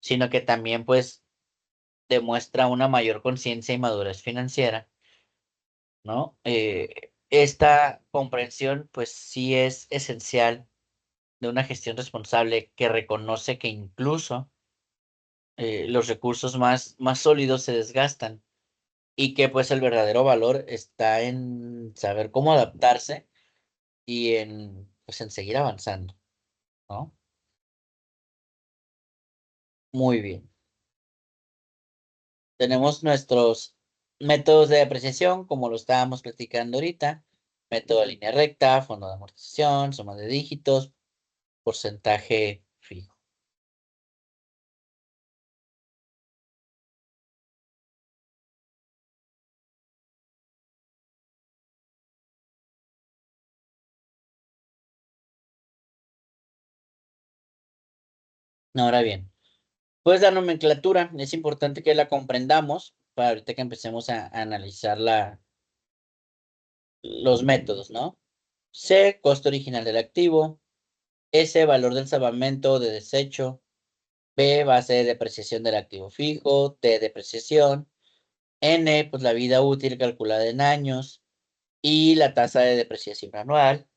sino que también pues demuestra una mayor conciencia y madurez financiera, ¿no? Esta comprensión, pues sí es esencial de una gestión responsable que reconoce que incluso los recursos más sólidos se desgastan y que pues el verdadero valor está en saber cómo adaptarse y pues en seguir avanzando, ¿no? Muy bien. Tenemos nuestros métodos de apreciación, como lo estábamos platicando ahorita, método de línea recta, fondo de amortización, suma de dígitos, porcentaje fijo. Ahora bien, pues la nomenclatura es importante que la comprendamos para ahorita que empecemos a analizar los métodos, ¿no? C, costo original del activo. S, valor del salvamento de desecho. B, base de depreciación del activo fijo. T, depreciación. N, pues la vida útil calculada en años. Y la tasa de depreciación anual.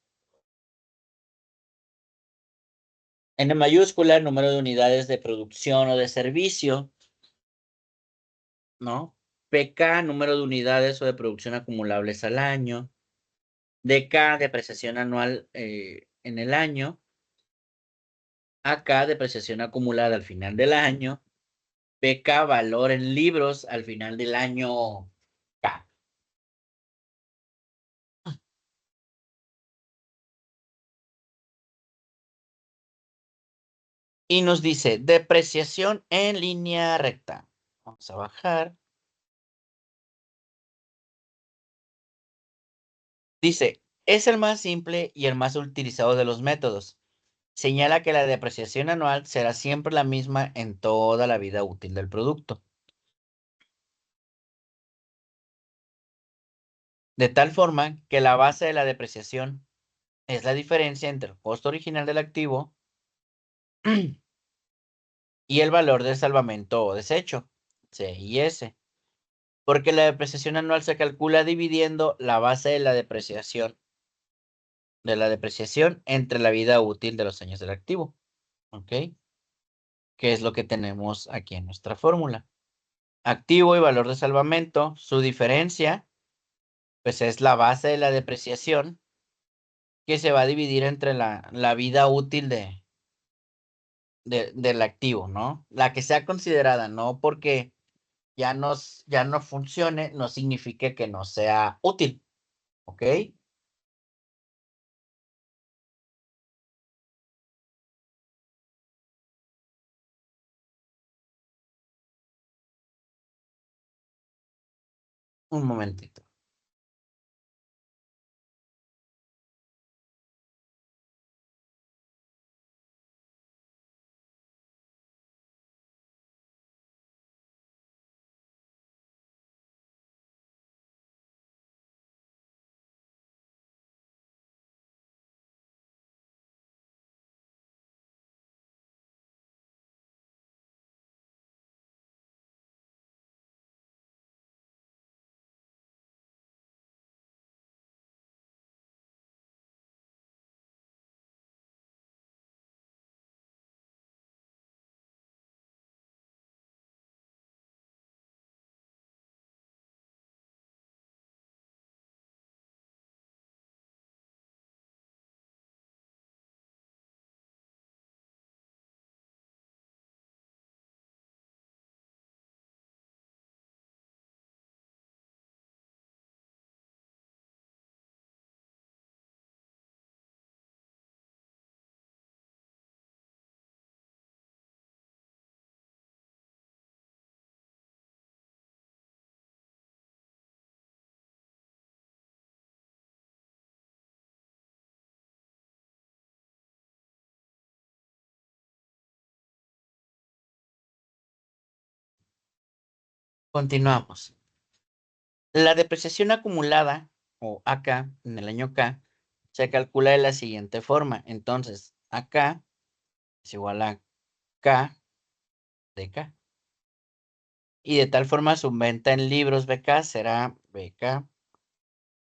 N mayúscula, número de unidades de producción o de servicio. ¿no? PK, número de unidades o de producción acumulables al año. DK, depreciación anual en el año. AK, depreciación acumulada al final del año. PK, valor en libros al final del año K. Y nos dice depreciación en línea recta. Vamos a bajar. Dice, es el más simple y el más utilizado de los métodos. Señala que la depreciación anual será siempre la misma en toda la vida útil del producto. De tal forma que la base de la depreciación es la diferencia entre el costo original del activo y el valor del salvamento o desecho, C y S, porque la depreciación anual se calcula dividiendo la base de la depreciación entre la vida útil de los años del activo, ¿ok? Que es lo que tenemos aquí en nuestra fórmula. Activo y valor de salvamento, su diferencia, pues es la base de la depreciación que se va a dividir entre la vida útil del activo, ¿no? La que sea considerada, no porque ya no funcione, no significa que no sea útil, ¿ok? Un momentito. Continuamos. La depreciación acumulada, o AK, en el año K, se calcula de la siguiente forma. Entonces, AK es igual a K de K. Y de tal forma su venta en libros BK será BK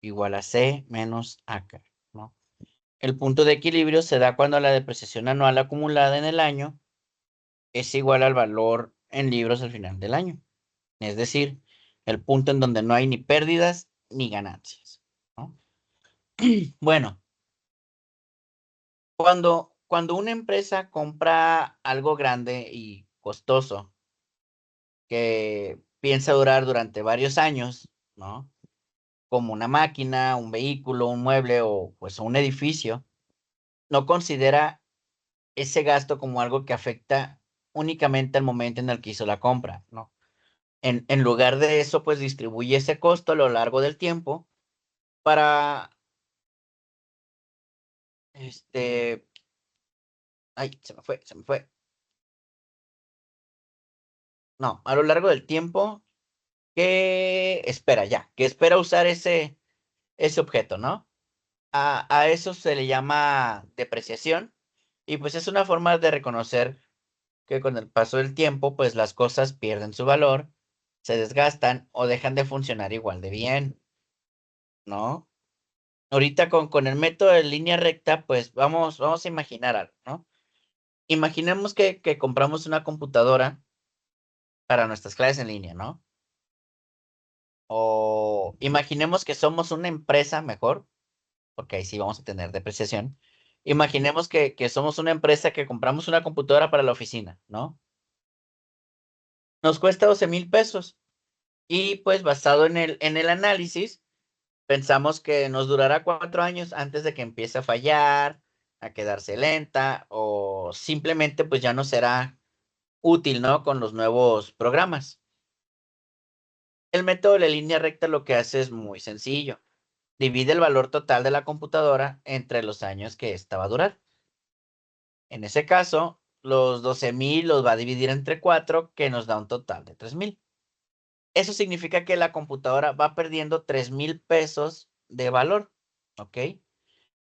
igual a C menos AK, ¿no? El punto de equilibrio se da cuando la depreciación anual acumulada en el año es igual al valor en libros al final del año. Es decir, el punto en donde no hay ni pérdidas ni ganancias, ¿no? Bueno, cuando una empresa compra algo grande y costoso que piensa durar durante varios años, ¿no? Como una máquina, un vehículo, un mueble o pues un edificio, no considera ese gasto como algo que afecta únicamente al momento en el que hizo la compra, ¿no? En lugar de eso, pues distribuye ese costo a lo largo del tiempo para, este, ay, se me fue. No, a lo largo del tiempo que espera usar ese objeto, ¿no? A eso se le llama depreciación y pues es una forma de reconocer que con el paso del tiempo, pues las cosas pierden su valor, se desgastan o dejan de funcionar igual de bien, ¿no? Ahorita con el método de línea recta, pues vamos a imaginar algo, ¿no? Imaginemos que compramos una computadora para nuestras clases en línea, ¿no? O imaginemos que somos una empresa mejor, porque ahí sí vamos a tener depreciación. Imaginemos que somos una empresa que compramos una computadora para la oficina, ¿no? Nos cuesta 12,000 pesos. Y pues basado en el análisis, pensamos que nos durará 4 años antes de que empiece a fallar, a quedarse lenta o simplemente pues ya no será útil, ¿no? Con los nuevos programas. El método de la línea recta lo que hace es muy sencillo. Divide el valor total de la computadora entre los años que ésta va a durar. En ese caso, los 12,000 los va a dividir entre 4, que nos da un total de 3,000. Eso significa que la computadora va perdiendo 3,000 pesos de valor, ¿ok?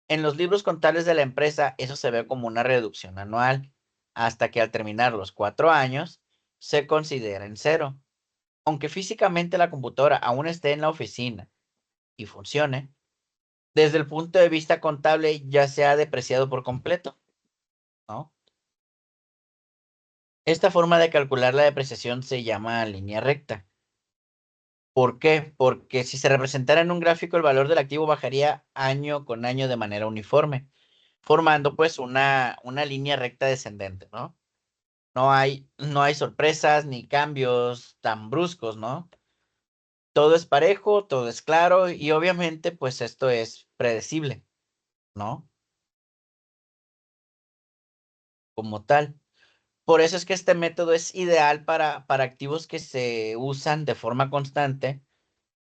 En los libros contables de la empresa, eso se ve como una reducción anual, hasta que al terminar los 4 años, se considera en cero. Aunque físicamente la computadora aún esté en la oficina y funcione, desde el punto de vista contable ya se ha depreciado por completo, ¿no? Esta forma de calcular la depreciación se llama línea recta. ¿Por qué? Porque si se representara en un gráfico, el valor del activo bajaría año con año de manera uniforme, formando pues una línea recta descendente, ¿no? No hay sorpresas ni cambios tan bruscos, ¿no? Todo es parejo, todo es claro y obviamente pues esto es predecible, ¿no? Como tal. Por eso es que este método es ideal para activos que se usan de forma constante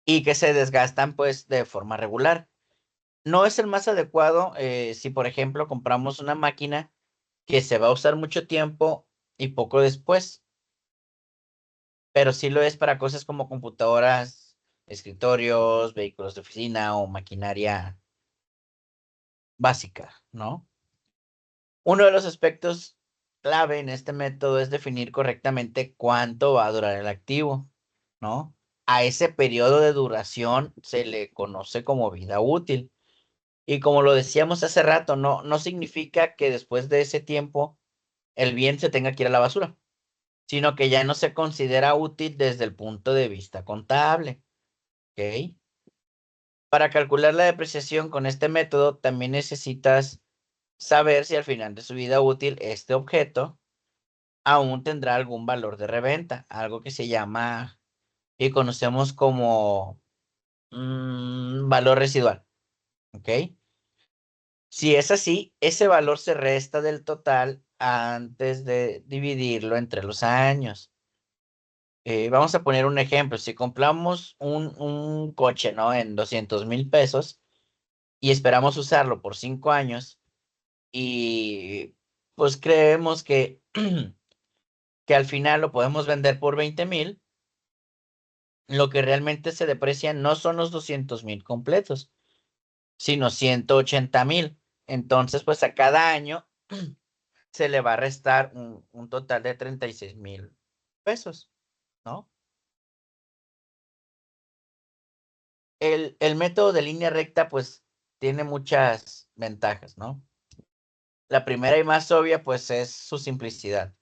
y que se desgastan pues de forma regular. No es el más adecuado si, por ejemplo, compramos una máquina que se va a usar mucho tiempo y poco después, pero sí lo es para cosas como computadoras, escritorios, vehículos de oficina o maquinaria básica, ¿no? Uno de los aspectos clave en este método es definir correctamente cuánto va a durar el activo, ¿no? A ese periodo de duración se le conoce como vida útil. Y como lo decíamos hace rato, no significa que después de ese tiempo el bien se tenga que ir a la basura, sino que ya no se considera útil desde el punto de vista contable, ¿ok? Para calcular la depreciación con este método, también necesitas saber si al final de su vida útil este objeto aún tendrá algún valor de reventa, algo que se llama y conocemos como valor residual, ¿ok? Si es así, ese valor se resta del total antes de dividirlo entre los años. Vamos a poner un ejemplo. Si compramos un coche, ¿no? En 200,000 pesos y esperamos usarlo por 5 años y pues creemos que al final lo podemos vender por 20,000, lo que realmente se deprecia no son los 200,000 completos, sino 180,000. Entonces, pues a cada año se le va a restar un total de 36,000 pesos, ¿no? El método de línea recta, pues, tiene muchas ventajas, ¿no? La primera y más obvia, pues, es su simplicidad.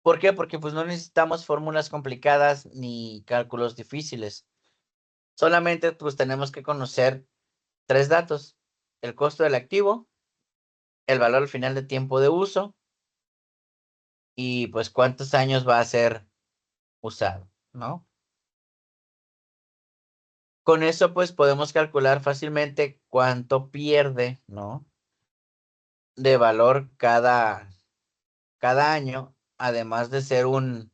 ¿Por qué? Porque, pues, no necesitamos fórmulas complicadas ni cálculos difíciles. Solamente, pues, tenemos que conocer tres datos: el costo del activo, el valor al final de tiempo de uso y, pues, cuántos años va a ser usado, ¿no? Con eso, pues, podemos calcular fácilmente cuánto pierde, ¿no? De valor cada año, además de ser un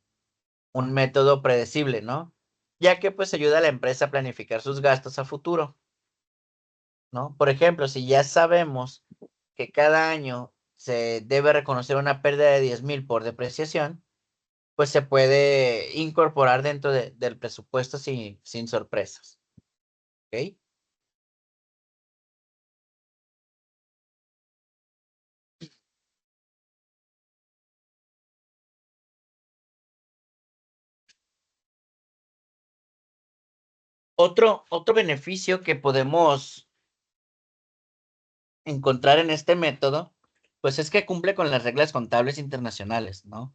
método predecible, ¿no? Ya que, pues, ayuda a la empresa a planificar sus gastos a futuro, ¿no? Por ejemplo, si ya sabemos que cada año se debe reconocer una pérdida de 10,000 por depreciación, pues se puede incorporar dentro del presupuesto sin sorpresas, ¿ok? Otro beneficio que podemos encontrar en este método, pues es que cumple con las reglas contables internacionales, ¿no?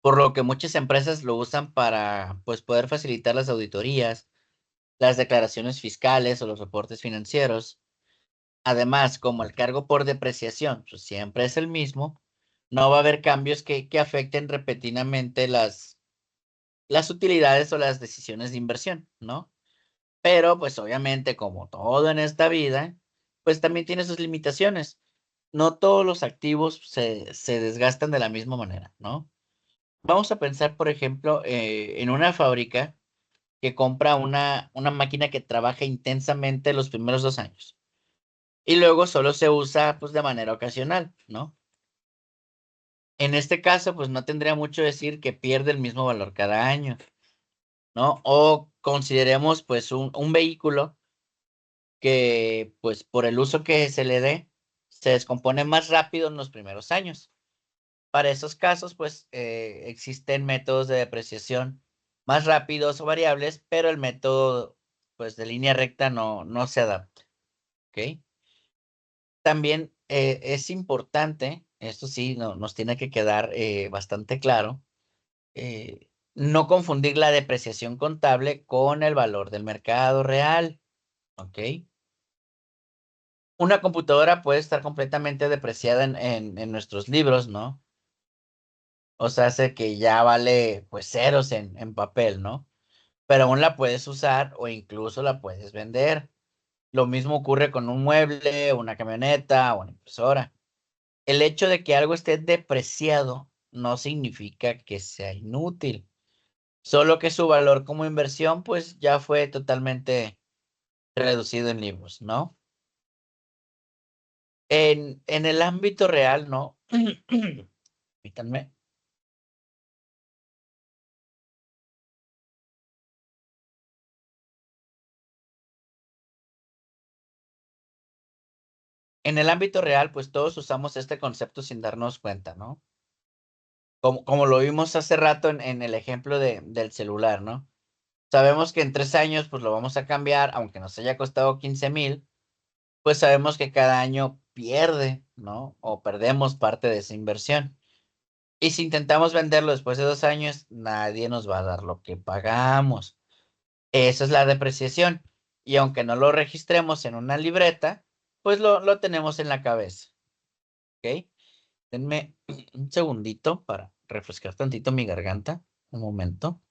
Por lo que muchas empresas lo usan para, pues, poder facilitar las auditorías las declaraciones fiscales o los reportes financieros. Además, como el cargo por depreciación pues, siempre es el mismo, no va a haber cambios que afecten repetidamente las utilidades o las decisiones de inversión, ¿no? Pero pues obviamente, como todo en esta vida, pues también tiene sus limitaciones. No todos los activos se desgastan de la misma manera, ¿no? Vamos a pensar, por ejemplo, en una fábrica que compra una máquina que trabaja intensamente los primeros 2 años y luego solo se usa pues de manera ocasional, ¿no? En este caso, pues no tendría mucho decir que pierde el mismo valor cada año, ¿no? O consideremos pues un vehículo que pues por el uso que se le dé, se descompone más rápido en los primeros años. Para esos casos, pues existen métodos de depreciación más rápidos o variables, pero el método pues de línea recta no se adapta, ¿ok? También es importante, esto sí nos tiene que quedar bastante claro, no confundir la depreciación contable con el valor del mercado real, ¿ok? Una computadora puede estar completamente depreciada en nuestros libros, ¿no? O sea, hace que ya vale pues ceros en papel, ¿no? Pero aún la puedes usar o incluso la puedes vender. Lo mismo ocurre con un mueble, una camioneta o una impresora. El hecho de que algo esté depreciado no significa que sea inútil, solo que su valor como inversión pues ya fue totalmente reducido en libros, ¿no? En el ámbito real, ¿no? Permítanme. En el ámbito real, pues todos usamos este concepto sin darnos cuenta, ¿no? Como lo vimos hace rato en el ejemplo del celular, ¿no? Sabemos que en 3 años, pues lo vamos a cambiar, aunque nos haya costado 15,000, pues sabemos que cada año pierde, ¿no? O perdemos parte de esa inversión. Y si intentamos venderlo después de 2 años, nadie nos va a dar lo que pagamos. Eso es la depreciación. Y aunque no lo registremos en una libreta, pues lo tenemos en la cabeza, ¿ok? Denme un segundito para refrescar tantito mi garganta. Un momento.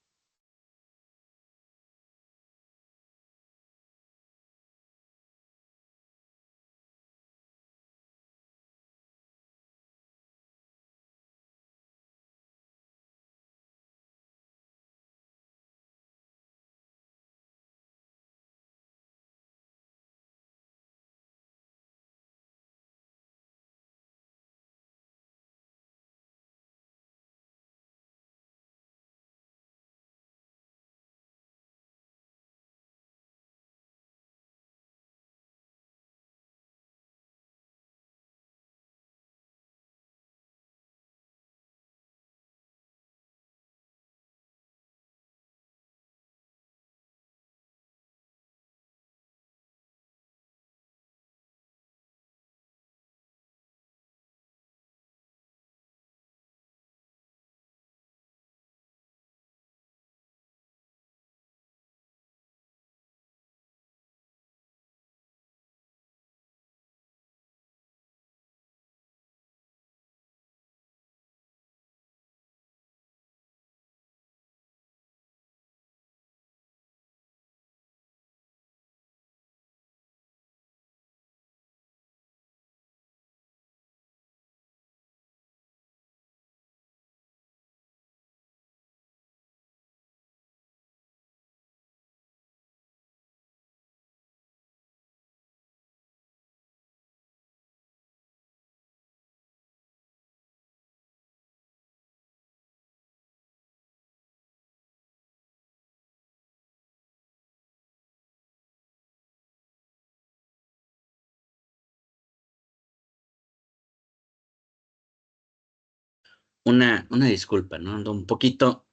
Una disculpa, ¿no? Ando un poquito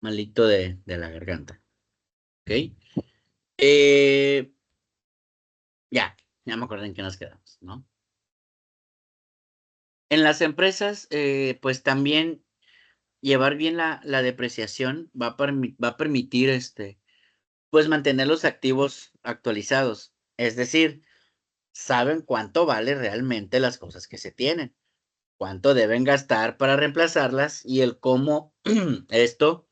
malito de la garganta, ¿ok? Eh, ya me acordé en qué nos quedamos, ¿no? En las empresas, pues también llevar bien la depreciación va a permitir, pues mantener los activos actualizados. Es decir, saben cuánto vale realmente las cosas que se tienen, cuánto deben gastar para reemplazarlas y el cómo esto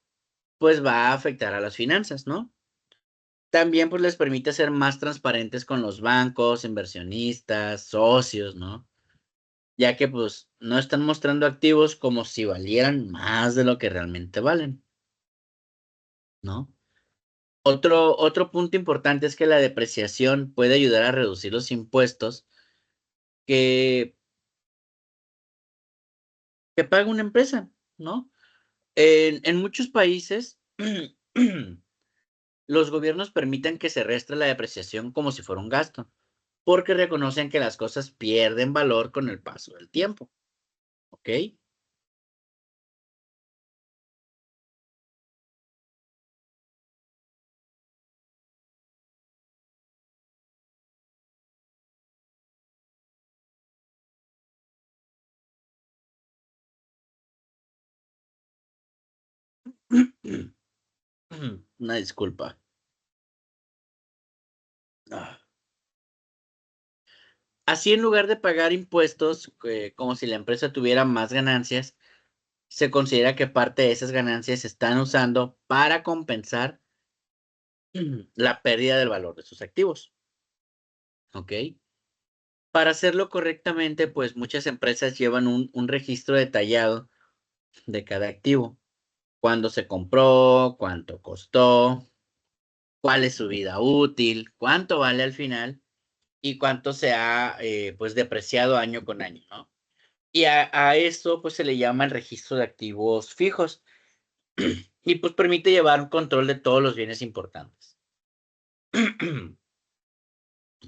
pues va a afectar a las finanzas, ¿no? También pues les permite ser más transparentes con los bancos, inversionistas, socios, ¿no? Ya que pues no están mostrando activos como si valieran más de lo que realmente valen, ¿no? Otro punto importante es que la depreciación puede ayudar a reducir los impuestos que, que paga una empresa, ¿no? En muchos países, los gobiernos permiten que se restre la depreciación como si fuera un gasto, porque reconocen que las cosas pierden valor con el paso del tiempo, ¿ok? Una disculpa. Ah. Así, en lugar de pagar impuestos, como si la empresa tuviera más ganancias, se considera que parte de esas ganancias se están usando para compensar la pérdida del valor de sus activos, ¿ok? Para hacerlo correctamente, pues muchas empresas llevan un registro detallado de cada activo, cuándo se compró, cuánto costó, cuál es su vida útil, cuánto vale al final y cuánto se ha pues depreciado año con año, ¿no? Y a esto pues se le llama el registro de activos fijos y pues permite llevar un control de todos los bienes importantes,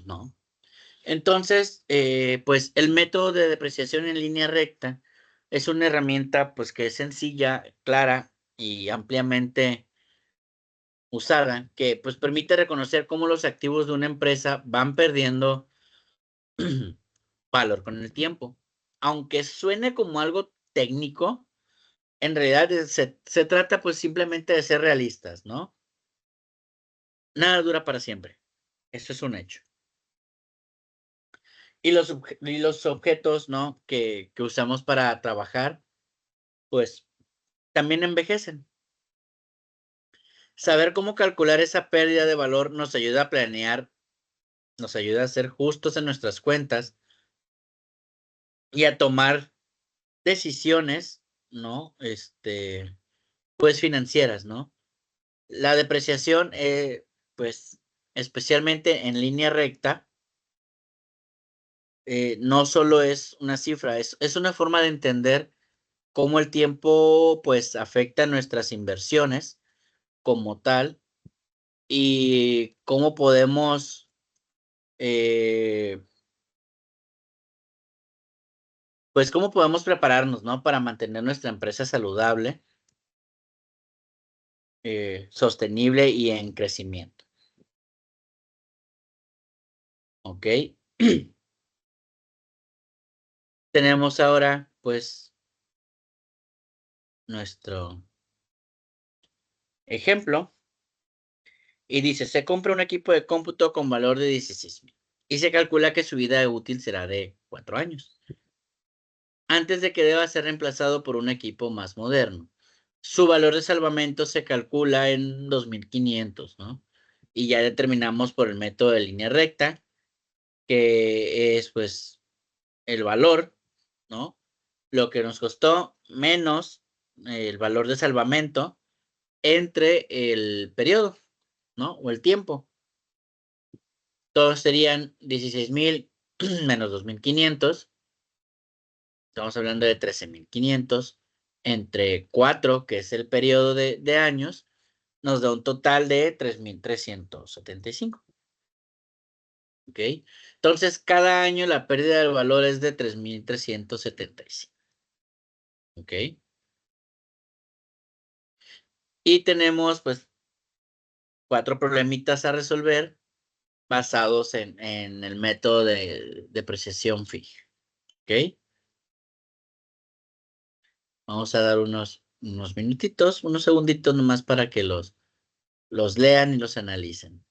¿no? Entonces, pues el método de depreciación en línea recta es una herramienta pues que es sencilla, clara y ampliamente usada, que pues permite reconocer cómo los activos de una empresa van perdiendo valor con el tiempo. Aunque suene como algo técnico, en realidad se trata pues simplemente de ser realistas, ¿no? Nada dura para siempre. Eso es un hecho. Y los objetos, ¿no? Que usamos para trabajar, pues también envejecen. Saber cómo calcular esa pérdida de valor nos ayuda a planear, nos ayuda a ser justos en nuestras cuentas y a tomar decisiones, ¿no? Pues financieras, ¿no? La depreciación, pues especialmente en línea recta, no solo es una cifra, es una forma de entender cómo el tiempo pues afecta nuestras inversiones como tal y cómo podemos eh, pues cómo podemos prepararnos, ¿no? Para mantener nuestra empresa saludable, sostenible y en crecimiento, ¿ok? Tenemos ahora pues nuestro ejemplo y dice, se compra un equipo de cómputo con valor de 16,000 y se calcula que su vida útil será de 4 años, antes de que deba ser reemplazado por un equipo más moderno. Su valor de salvamento se calcula en 2,500, ¿no? Y ya determinamos por el método de línea recta, que es pues el valor, ¿no? Lo que nos costó menos el valor de salvamento entre el periodo, ¿no? O el tiempo. Todos serían 16,000 menos 2,500. Estamos hablando de 13,500 entre 4, que es el periodo de años, nos da un total de 3,375. ¿Ok? Entonces, cada año la pérdida del valor es de 3,375. ¿Ok? Y tenemos, pues, 4 problemitas a resolver basados en el método de depreciación fija. ¿Ok? Vamos a dar unos minutitos, unos segunditos nomás para que los los lean y los analicen.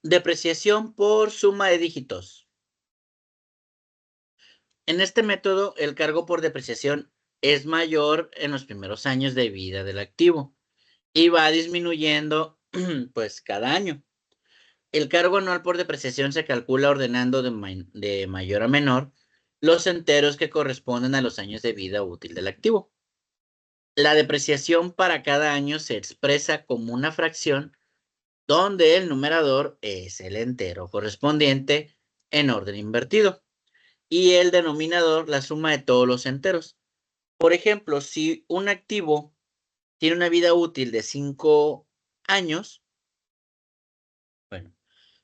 Depreciación por suma de dígitos. En este método, el cargo por depreciación es mayor en los primeros años de vida del activo y va disminuyendo pues cada año. El cargo anual por depreciación se calcula ordenando de mayor a menor los enteros que corresponden a los años de vida útil del activo. La depreciación para cada año se expresa como una fracción donde el numerador es el entero correspondiente en orden invertido y el denominador la suma de todos los enteros. Por ejemplo, si un activo tiene una vida útil de 5 años, bueno,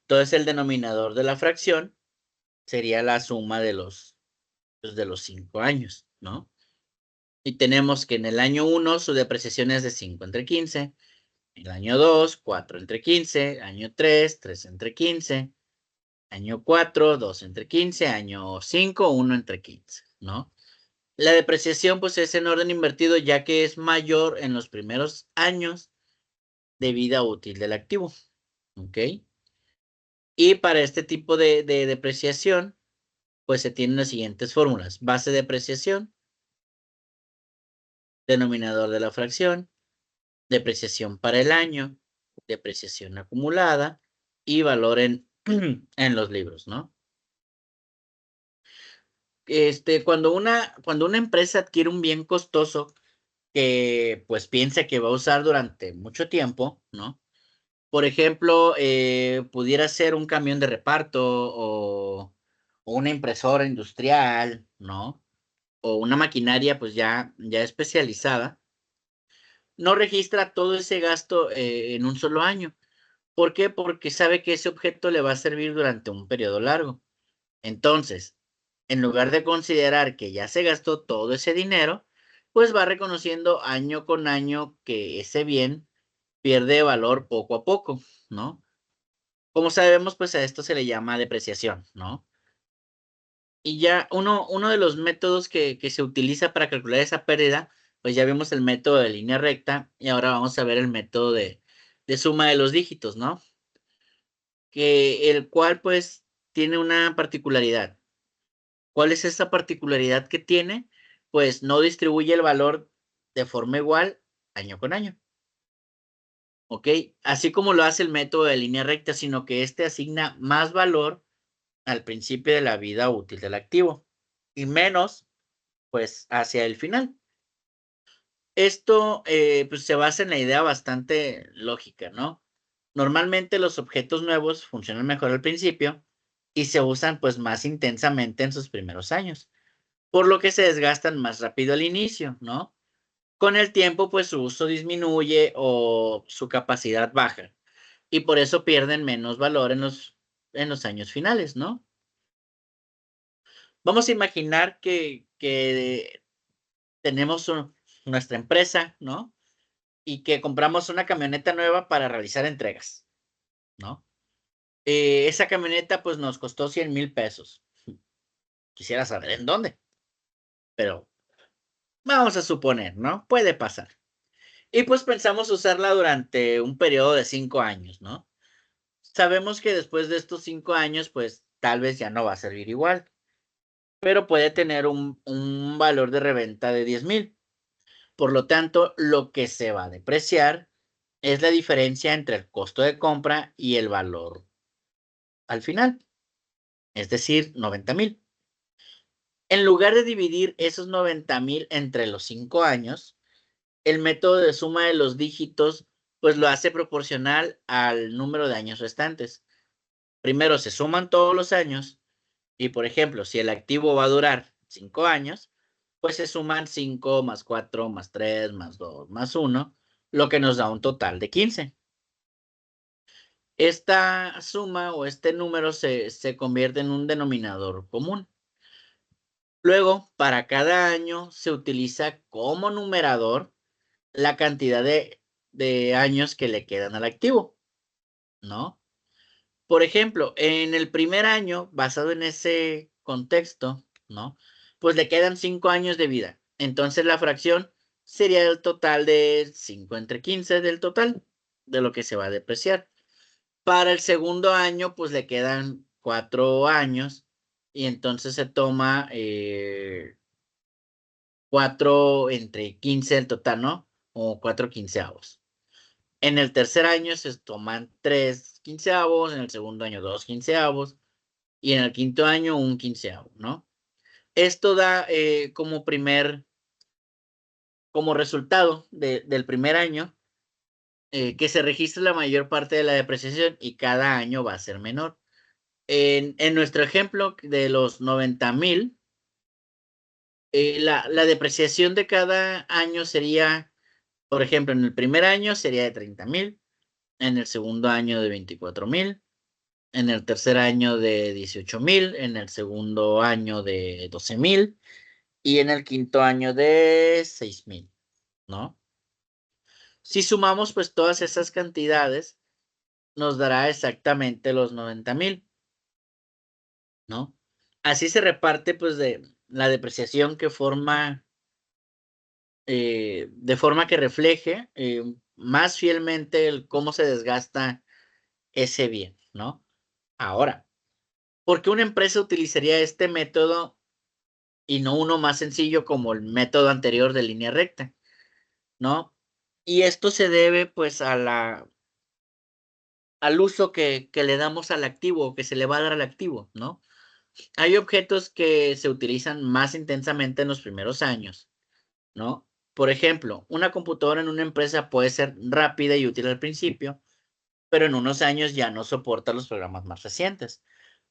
entonces el denominador de la fracción sería la suma de los 5 años, ¿no? Y tenemos que en el año 1 su depreciación es de 5 entre 15, el año 2, 4 entre 15, año 3, 3 entre 15, año 4, 2 entre 15, año 5, 1 entre 15, ¿no? La depreciación pues es en orden invertido ya que es mayor en los primeros años de vida útil del activo, ¿ok? Y para este tipo de depreciación pues se tienen las siguientes fórmulas: base de depreciación, denominador de la fracción, depreciación para el año, depreciación acumulada y valor en los libros, ¿no? Cuando una empresa adquiere un bien costoso que pues piensa que va a usar durante mucho tiempo, ¿no? Por ejemplo, pudiera ser un camión de reparto o una impresora industrial, ¿no? O una maquinaria pues ya especializada, no registra todo ese gasto en un solo año. ¿Por qué? Porque sabe que ese objeto le va a servir durante un periodo largo. Entonces, en lugar de considerar que ya se gastó todo ese dinero, pues va reconociendo año con año que ese bien pierde valor poco a poco, ¿no? Como sabemos, pues a esto se le llama depreciación, ¿no? Y ya uno de los métodos que se utiliza para calcular esa pérdida, pues ya vimos el método de línea recta y ahora vamos a ver el método de suma de los dígitos, ¿no? Que el cual pues tiene una particularidad. ¿Cuál es esa particularidad que tiene? Pues no distribuye el valor de forma igual año con año, ¿ok? Así como lo hace el método de línea recta, sino que este asigna más valor al principio de la vida útil del activo y menos, pues, hacia el final. Esto, pues, se basa en la idea bastante lógica, ¿no? Normalmente los objetos nuevos funcionan mejor al principio y se usan, pues, más intensamente en sus primeros años, por lo que se desgastan más rápido al inicio, ¿no? Con el tiempo, pues, su uso disminuye o su capacidad baja y por eso pierden menos valor en los años finales, ¿no? Vamos a imaginar que tenemos nuestra empresa, ¿no? Y que compramos una camioneta nueva para realizar entregas, ¿no? Esa camioneta pues nos costó 100,000 pesos. Quisiera saber en dónde, pero vamos a suponer, ¿no? Puede pasar. Y pues pensamos usarla durante un periodo de 5 años, ¿no? Sabemos que después de estos 5 años, pues tal vez ya no va a servir igual, pero puede tener un valor de reventa de 10,000. Por lo tanto, lo que se va a depreciar es la diferencia entre el costo de compra y el valor al final, es decir, 90,000. En lugar de dividir esos 90,000 entre los 5 años, el método de suma de los dígitos pues lo hace proporcional al número de años restantes. Primero se suman todos los años y, por ejemplo, si el activo va a durar 5 años, pues se suman 5 más 4 más 3 más 2 más 1, lo que nos da un total de 15. Esta suma o este número se convierte en un denominador común. Luego, para cada año se utiliza como numerador la cantidad de años que le quedan al activo, ¿no? Por ejemplo, en el primer año, basado en ese contexto, ¿no? Pues le quedan 5 años de vida. Entonces la fracción sería el total de 5 entre 15 del total de lo que se va a depreciar. Para el segundo año, pues le quedan 4 años y entonces se toma 4 entre 15 del total, ¿no? O 4 quinceavos. En el tercer año se toman 3 quinceavos, en el segundo año 2 quinceavos y en el quinto año un quinceavo, ¿no? Esto da como resultado del primer año, que se registre la mayor parte de la depreciación y cada año va a ser menor. En nuestro ejemplo de los 90,000, la depreciación de cada año sería, por ejemplo, en el primer año sería de 30,000, en el segundo año de 24,000, en el tercer año de 18,000, en el segundo año de 12,000 y en el quinto año de 6,000, ¿no? Si sumamos pues todas esas cantidades, nos dará exactamente los 90,000, ¿no? Así se reparte pues de la depreciación de forma que refleje más fielmente cómo se desgasta ese bien, ¿no? Ahora, ¿por qué una empresa utilizaría este método y no uno más sencillo como el método anterior de línea recta, ¿no? Y esto se debe pues al uso que le damos al activo, que se le va a dar al activo, ¿no? Hay objetos que se utilizan más intensamente en los primeros años, ¿no? Por ejemplo, una computadora en una empresa puede ser rápida y útil al principio, pero en unos años ya no soporta los programas más recientes.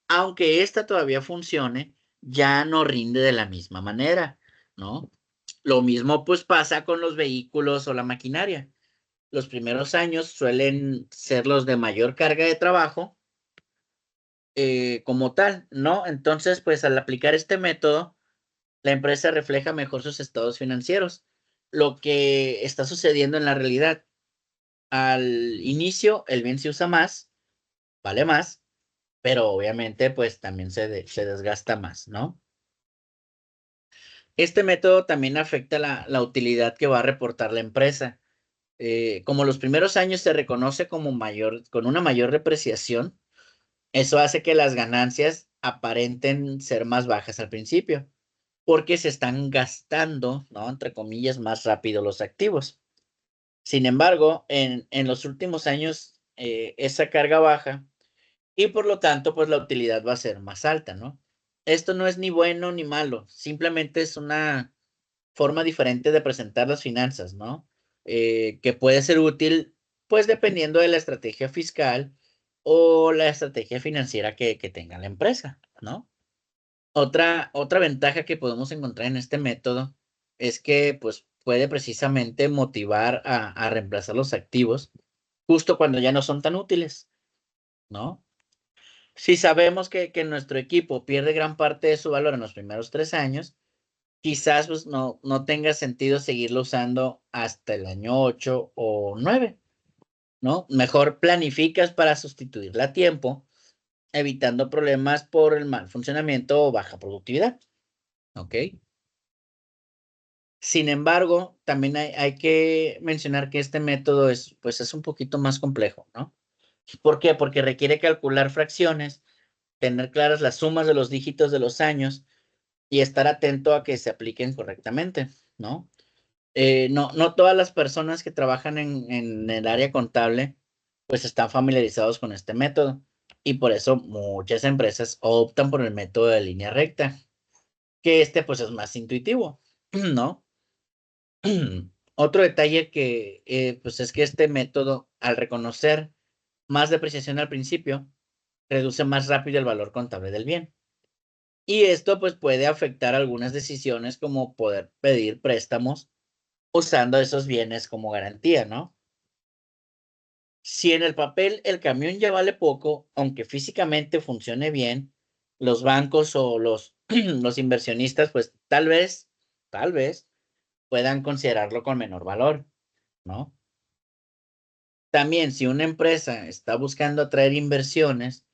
Aunque esta todavía funcione, ya no rinde de la misma manera, ¿no? Lo mismo pues pasa con los vehículos o la maquinaria. Los primeros años suelen ser los de mayor carga de trabajo como tal, ¿no? Entonces, pues al aplicar este método, la empresa refleja mejor sus estados financieros, lo que está sucediendo en la realidad. Al inicio, el bien se usa más, vale más, pero obviamente pues también se desgasta más, ¿no? Este método también afecta la utilidad que va a reportar la empresa. Como los primeros años se reconoce con una mayor depreciación, eso hace que las ganancias aparenten ser más bajas al principio, porque se están gastando, ¿no? Entre comillas, más rápido los activos. Sin embargo, en los últimos años, esa carga baja y por lo tanto, pues la utilidad va a ser más alta, ¿no? Esto no es ni bueno ni malo, simplemente es una forma diferente de presentar las finanzas, ¿no? Que puede ser útil, pues dependiendo de la estrategia fiscal o la estrategia financiera que tenga la empresa, ¿no? Otra ventaja que podemos encontrar en este método es que pues puede precisamente motivar a reemplazar los activos justo cuando ya no son tan útiles, ¿no? Si sabemos que nuestro equipo pierde gran parte de su valor en los primeros 3 años, quizás pues no tenga sentido seguirlo usando hasta el año 8 o 9, ¿no? Mejor planificas para sustituirla a tiempo evitando problemas por el mal funcionamiento o baja productividad. ¿Ok? Sin embargo, también hay que mencionar que este método es, pues, es un poquito más complejo, ¿no? ¿Por qué? Porque requiere calcular fracciones, tener claras las sumas de los dígitos de los años y estar atento a que se apliquen correctamente, ¿no? No todas las personas que trabajan en el área contable, pues, están familiarizados con este método, y por eso muchas empresas optan por el método de línea recta, que pues, es más intuitivo, ¿no? Otro detalle que, pues, es que este método, al reconocer más depreciación al principio, reduce más rápido el valor contable del bien. Y esto, pues, puede afectar algunas decisiones, como poder pedir préstamos usando esos bienes como garantía, ¿no? Si en el papel el camión ya vale poco, aunque físicamente funcione bien, los bancos o los, los inversionistas, pues tal vez puedan considerarlo con menor valor, ¿no? También, si una empresa está buscando atraer inversiones,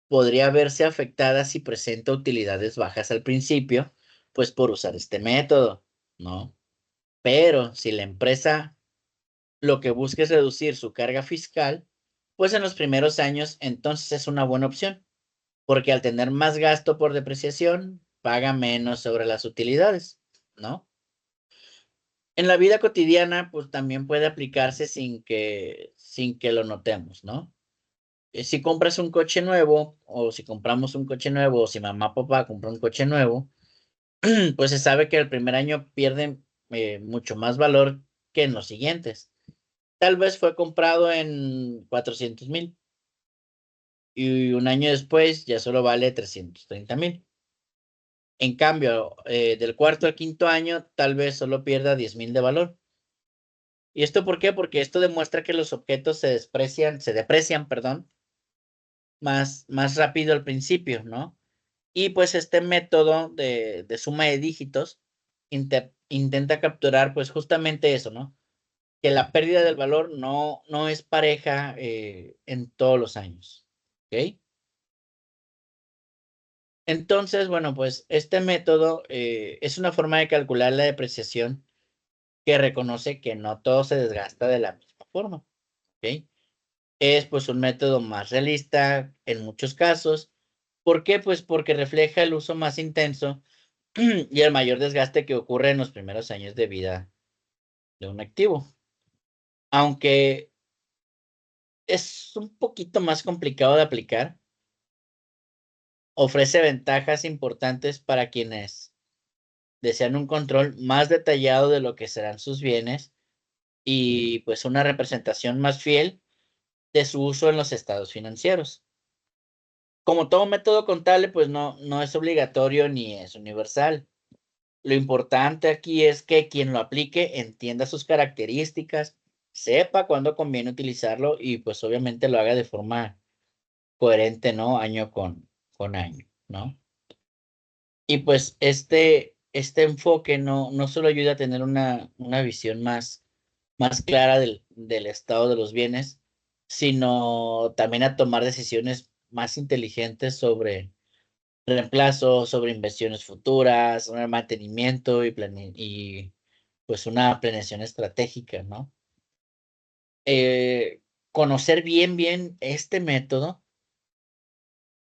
podría verse afectada si presenta utilidades bajas al principio, pues por usar este método, ¿no? Pero si la empresa lo que busca es reducir su carga fiscal, pues en los primeros años entonces es una buena opción, porque al tener más gasto por depreciación, paga menos sobre las utilidades, ¿no? En la vida cotidiana, pues también puede aplicarse sin que lo notemos, ¿no? Si compras un coche nuevo, o si compramos un coche nuevo, o si mamá o papá compra un coche nuevo, pues se sabe que el primer año pierde mucho más valor que en los siguientes. Tal vez fue comprado en 400,000 y un año después ya solo vale 330,000. En cambio, del cuarto al quinto año, tal vez solo pierda 10,000 de valor. ¿Y esto por qué? Porque esto demuestra que los objetos se deprecian, perdón, más rápido al principio, ¿no? Y pues este método de suma de dígitos intenta capturar pues justamente eso, ¿no? Que la pérdida del valor no es pareja en todos los años. ¿Ok? Entonces, bueno, pues este método es una forma de calcular la depreciación que reconoce que no todo se desgasta de la misma forma. ¿Ok? Es pues un método más realista en muchos casos. ¿Por qué? Pues porque refleja el uso más intenso y el mayor desgaste que ocurre en los primeros años de vida de un activo. Aunque es un poquito más complicado de aplicar, ofrece ventajas importantes para quienes desean un control más detallado de lo que serán sus bienes y pues una representación más fiel de su uso en los estados financieros. Como todo método contable, pues no es obligatorio ni es universal. Lo importante aquí es que quien lo aplique entienda sus características, sepa cuándo conviene utilizarlo y pues obviamente lo haga de forma coherente, ¿no? Año con año, ¿no? Y pues este enfoque no solo ayuda a tener una visión más clara del estado de los bienes, sino también a tomar decisiones más inteligentes sobre reemplazo, sobre inversiones futuras, sobre mantenimiento y pues una planeación estratégica, ¿no? Conocer bien este método,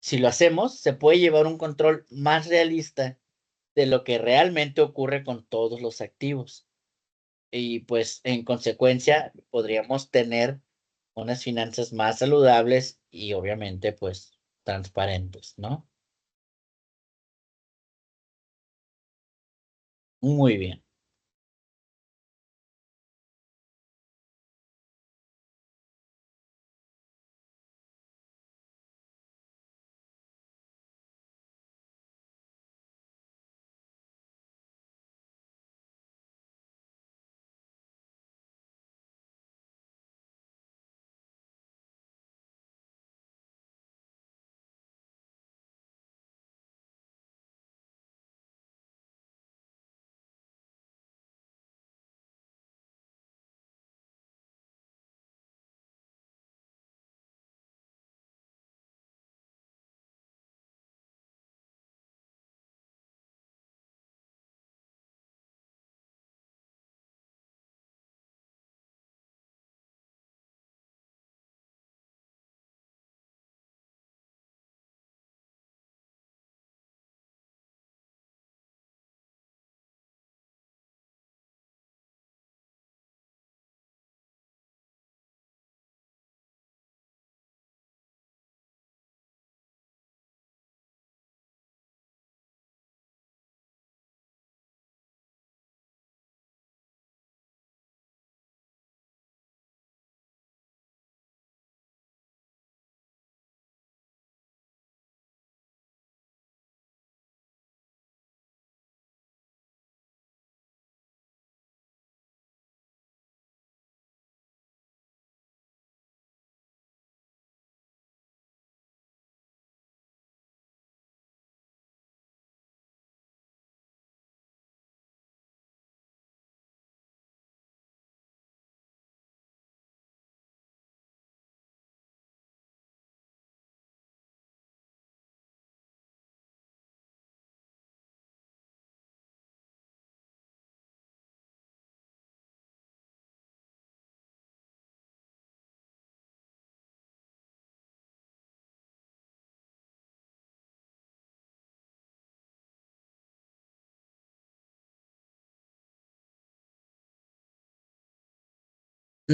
si lo hacemos, se puede llevar un control más realista de lo que realmente ocurre con todos los activos. Y pues en consecuencia podríamos tener unas finanzas más saludables y obviamente pues transparentes, ¿no? Muy bien.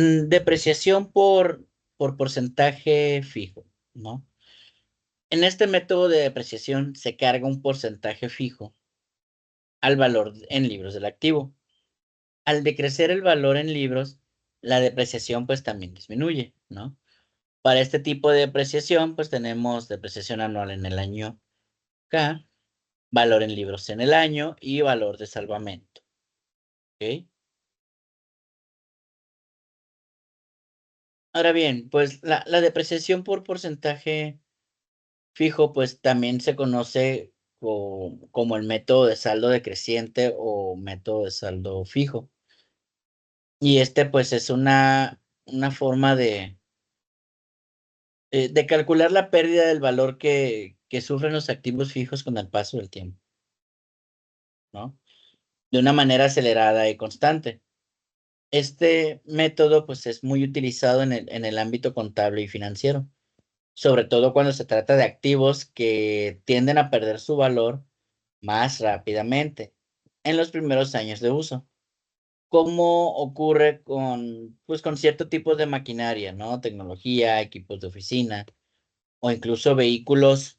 Depreciación por porcentaje fijo, ¿no? En este método de depreciación se carga un porcentaje fijo al valor en libros del activo. Al decrecer el valor en libros, la depreciación pues también disminuye, ¿no? Para este tipo de depreciación, pues tenemos depreciación anual en el año K, valor en libros en el año y valor de salvamento, ¿ok? Ahora bien, pues la depreciación por porcentaje fijo, pues también se conoce como el método de saldo decreciente o método de saldo fijo. Y este, pues, es una forma de calcular la pérdida del valor que sufren los activos fijos con el paso del tiempo, ¿no? De una manera acelerada y constante. Este método, pues, es muy utilizado en el ámbito contable y financiero, sobre todo cuando se trata de activos que tienden a perder su valor más rápidamente en los primeros años de uso, como ocurre pues, con cierto tipo de maquinaria, ¿no? Tecnología, equipos de oficina o incluso vehículos,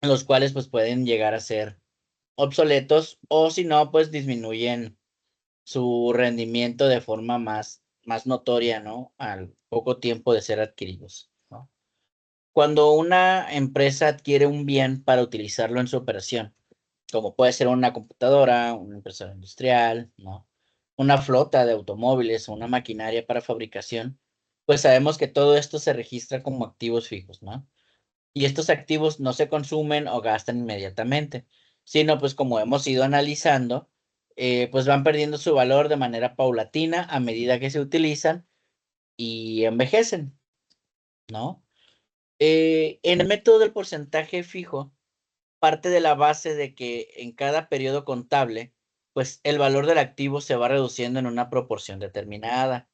los cuales pues pueden llegar a ser obsoletos o si no, pues disminuyen su rendimiento de forma más notoria, ¿no? Al poco tiempo de ser adquiridos, ¿no? Cuando una empresa adquiere un bien para utilizarlo en su operación, como puede ser una computadora, una impresora industrial, ¿no? Una flota de automóviles o una maquinaria para fabricación, pues sabemos que todo esto se registra como activos fijos, ¿no? Y estos activos no se consumen o gastan inmediatamente, sino pues como hemos ido analizando, pues van perdiendo su valor de manera paulatina a medida que se utilizan y envejecen, ¿no? En el método del porcentaje fijo, parte de la base de que en cada periodo contable, pues el valor del activo se va reduciendo en una proporción determinada,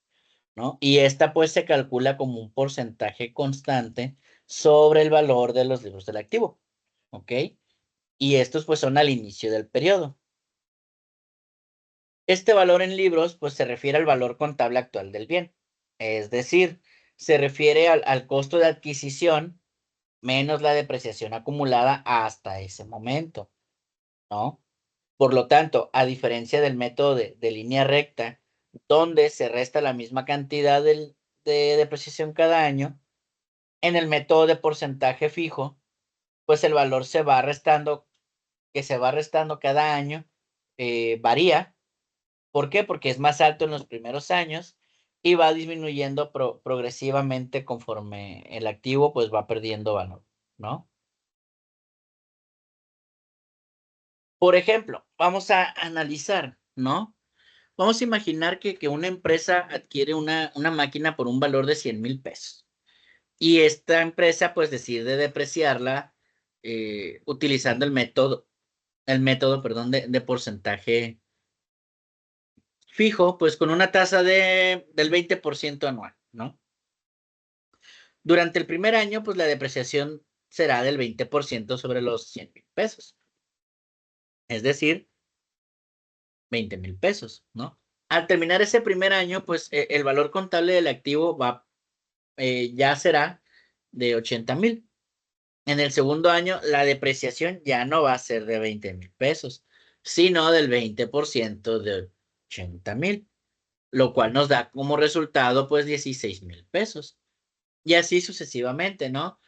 ¿no? Y esta pues se calcula como un porcentaje constante sobre el valor de los libros del activo, ¿ok? Y estos pues son al inicio del periodo. Este valor en libros pues se refiere al valor contable actual del bien, es decir, se refiere al costo de adquisición menos la depreciación acumulada hasta ese momento, ¿no? Por lo tanto, a diferencia del método de línea recta, donde se resta la misma cantidad de depreciación cada año, en el método de porcentaje fijo, pues el valor se va restando, que se va restando cada año, varía. ¿Por qué? Porque es más alto en los primeros años y va disminuyendo progresivamente conforme el activo pues va perdiendo valor, ¿no? Por ejemplo, vamos a analizar, ¿no? Vamos a imaginar que una empresa adquiere una máquina por un valor de 100,000 pesos y esta empresa pues decide depreciarla utilizando el método, perdón, de porcentaje fijo, pues con una tasa del 20% anual, ¿no? Durante el primer año, pues la depreciación será del 20% sobre los 100,000 pesos, es decir, 20,000 pesos, ¿no? Al terminar ese primer año, pues el valor contable del activo ya será de 80,000. En el segundo año, la depreciación ya no va a ser de 20,000 pesos, sino del 20% de 80,000, lo cual nos da como resultado, pues, 16,000 pesos. Y así sucesivamente, ¿no?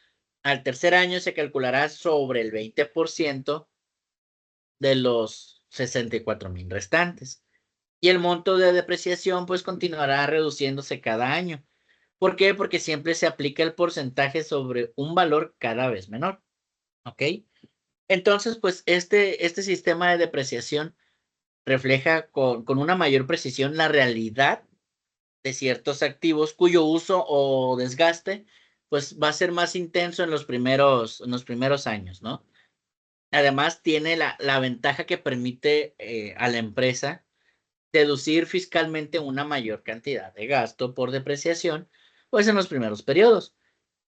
Al tercer año se calculará sobre el 20% de los 64,000 restantes. Y el monto de depreciación, pues, continuará reduciéndose cada año. ¿Por qué? Porque siempre se aplica el porcentaje sobre un valor cada vez menor, ¿ok? Entonces, pues este sistema de depreciación refleja con una mayor precisión la realidad de ciertos activos cuyo uso o desgaste, pues va a ser más intenso en los primeros años, ¿no? Además, tiene la ventaja que permite a la empresa deducir fiscalmente una mayor cantidad de gasto por depreciación, pues en los primeros periodos,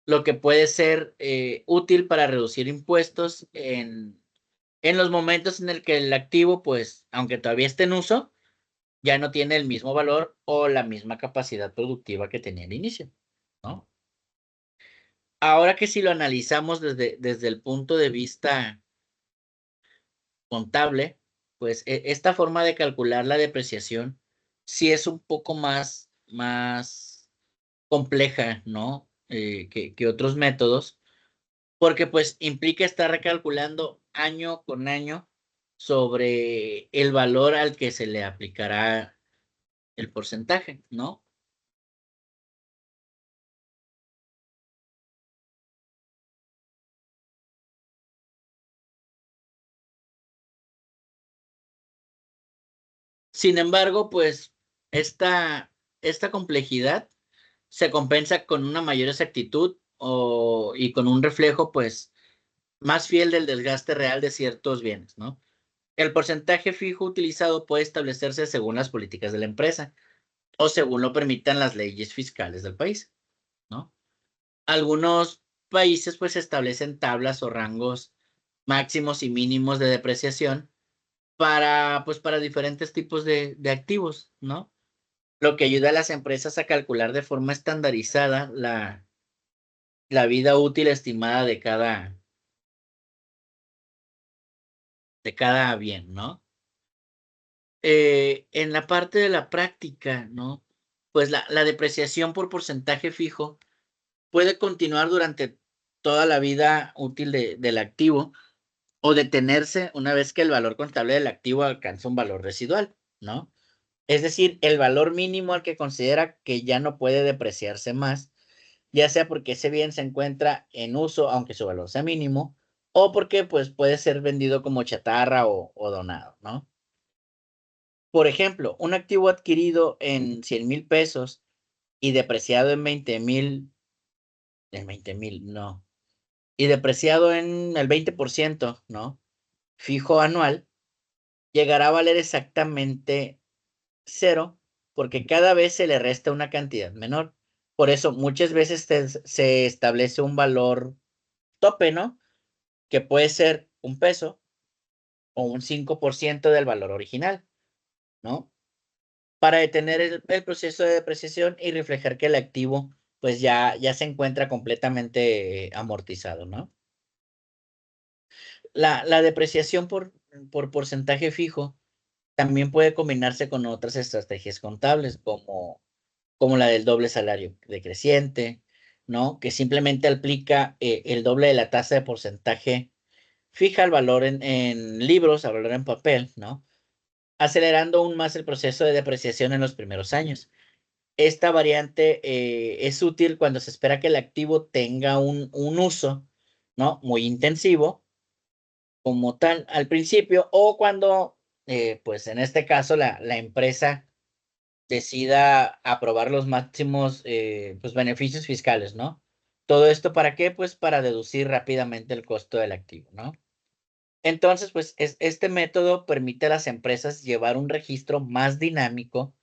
lo que puede ser útil para reducir impuestos en los momentos en el que el activo, pues, aunque todavía esté en uso, ya no tiene el mismo valor o la misma capacidad productiva que tenía al inicio, ¿no? Ahora que si lo analizamos desde el punto de vista contable, pues esta forma de calcular la depreciación sí es un poco más compleja, ¿no? Que otros métodos, porque pues implica estar recalculando año con año sobre el valor al que se le aplicará el porcentaje, ¿no? Sin embargo, pues esta complejidad se compensa con una mayor exactitud y con un reflejo, pues, más fiel del desgaste real de ciertos bienes, ¿no? El porcentaje fijo utilizado puede establecerse según las políticas de la empresa o según lo permitan las leyes fiscales del país, ¿no? Algunos países, pues, establecen tablas o rangos máximos y mínimos de depreciación para diferentes tipos de activos, ¿no? Lo que ayuda a las empresas a calcular de forma estandarizada la vida útil estimada de cada bien, ¿no? En la parte de la práctica, ¿no? Pues la depreciación por porcentaje fijo puede continuar durante toda la vida útil del activo o detenerse una vez que el valor contable del activo alcanza un valor residual, ¿no? Es decir, el valor mínimo al que considera que ya no puede depreciarse más, ya sea porque ese bien se encuentra en uso, aunque su valor sea mínimo, o porque pues, puede ser vendido como chatarra o donado, ¿no? Por ejemplo, un activo adquirido en 100,000 pesos y depreciado en 20,000, no, y depreciado en el 20%, ¿no? Fijo anual, llegará a valer exactamente cero, porque cada vez se le resta una cantidad menor. Por eso muchas veces se establece un valor tope, ¿no? Que puede ser 1 peso o un 5% del valor original, ¿no? Para detener el proceso de depreciación y reflejar que el activo pues ya se encuentra completamente amortizado, ¿no? La depreciación por porcentaje fijo también puede combinarse con otras estrategias contables como la del doble salario decreciente, ¿no? Que simplemente aplica el doble de la tasa de porcentaje fija al valor en libros, al valor en papel, ¿no? Acelerando aún más el proceso de depreciación en los primeros años. Esta variante es útil cuando se espera que el activo tenga un uso, ¿no? Muy intensivo, como tal, al principio, o cuando, pues en este caso, la empresa decida aprobar los máximos pues, beneficios fiscales, ¿no? ¿Todo esto para qué? Pues para deducir rápidamente el costo del activo, ¿no? Entonces, pues este método permite a las empresas llevar un registro más dinámico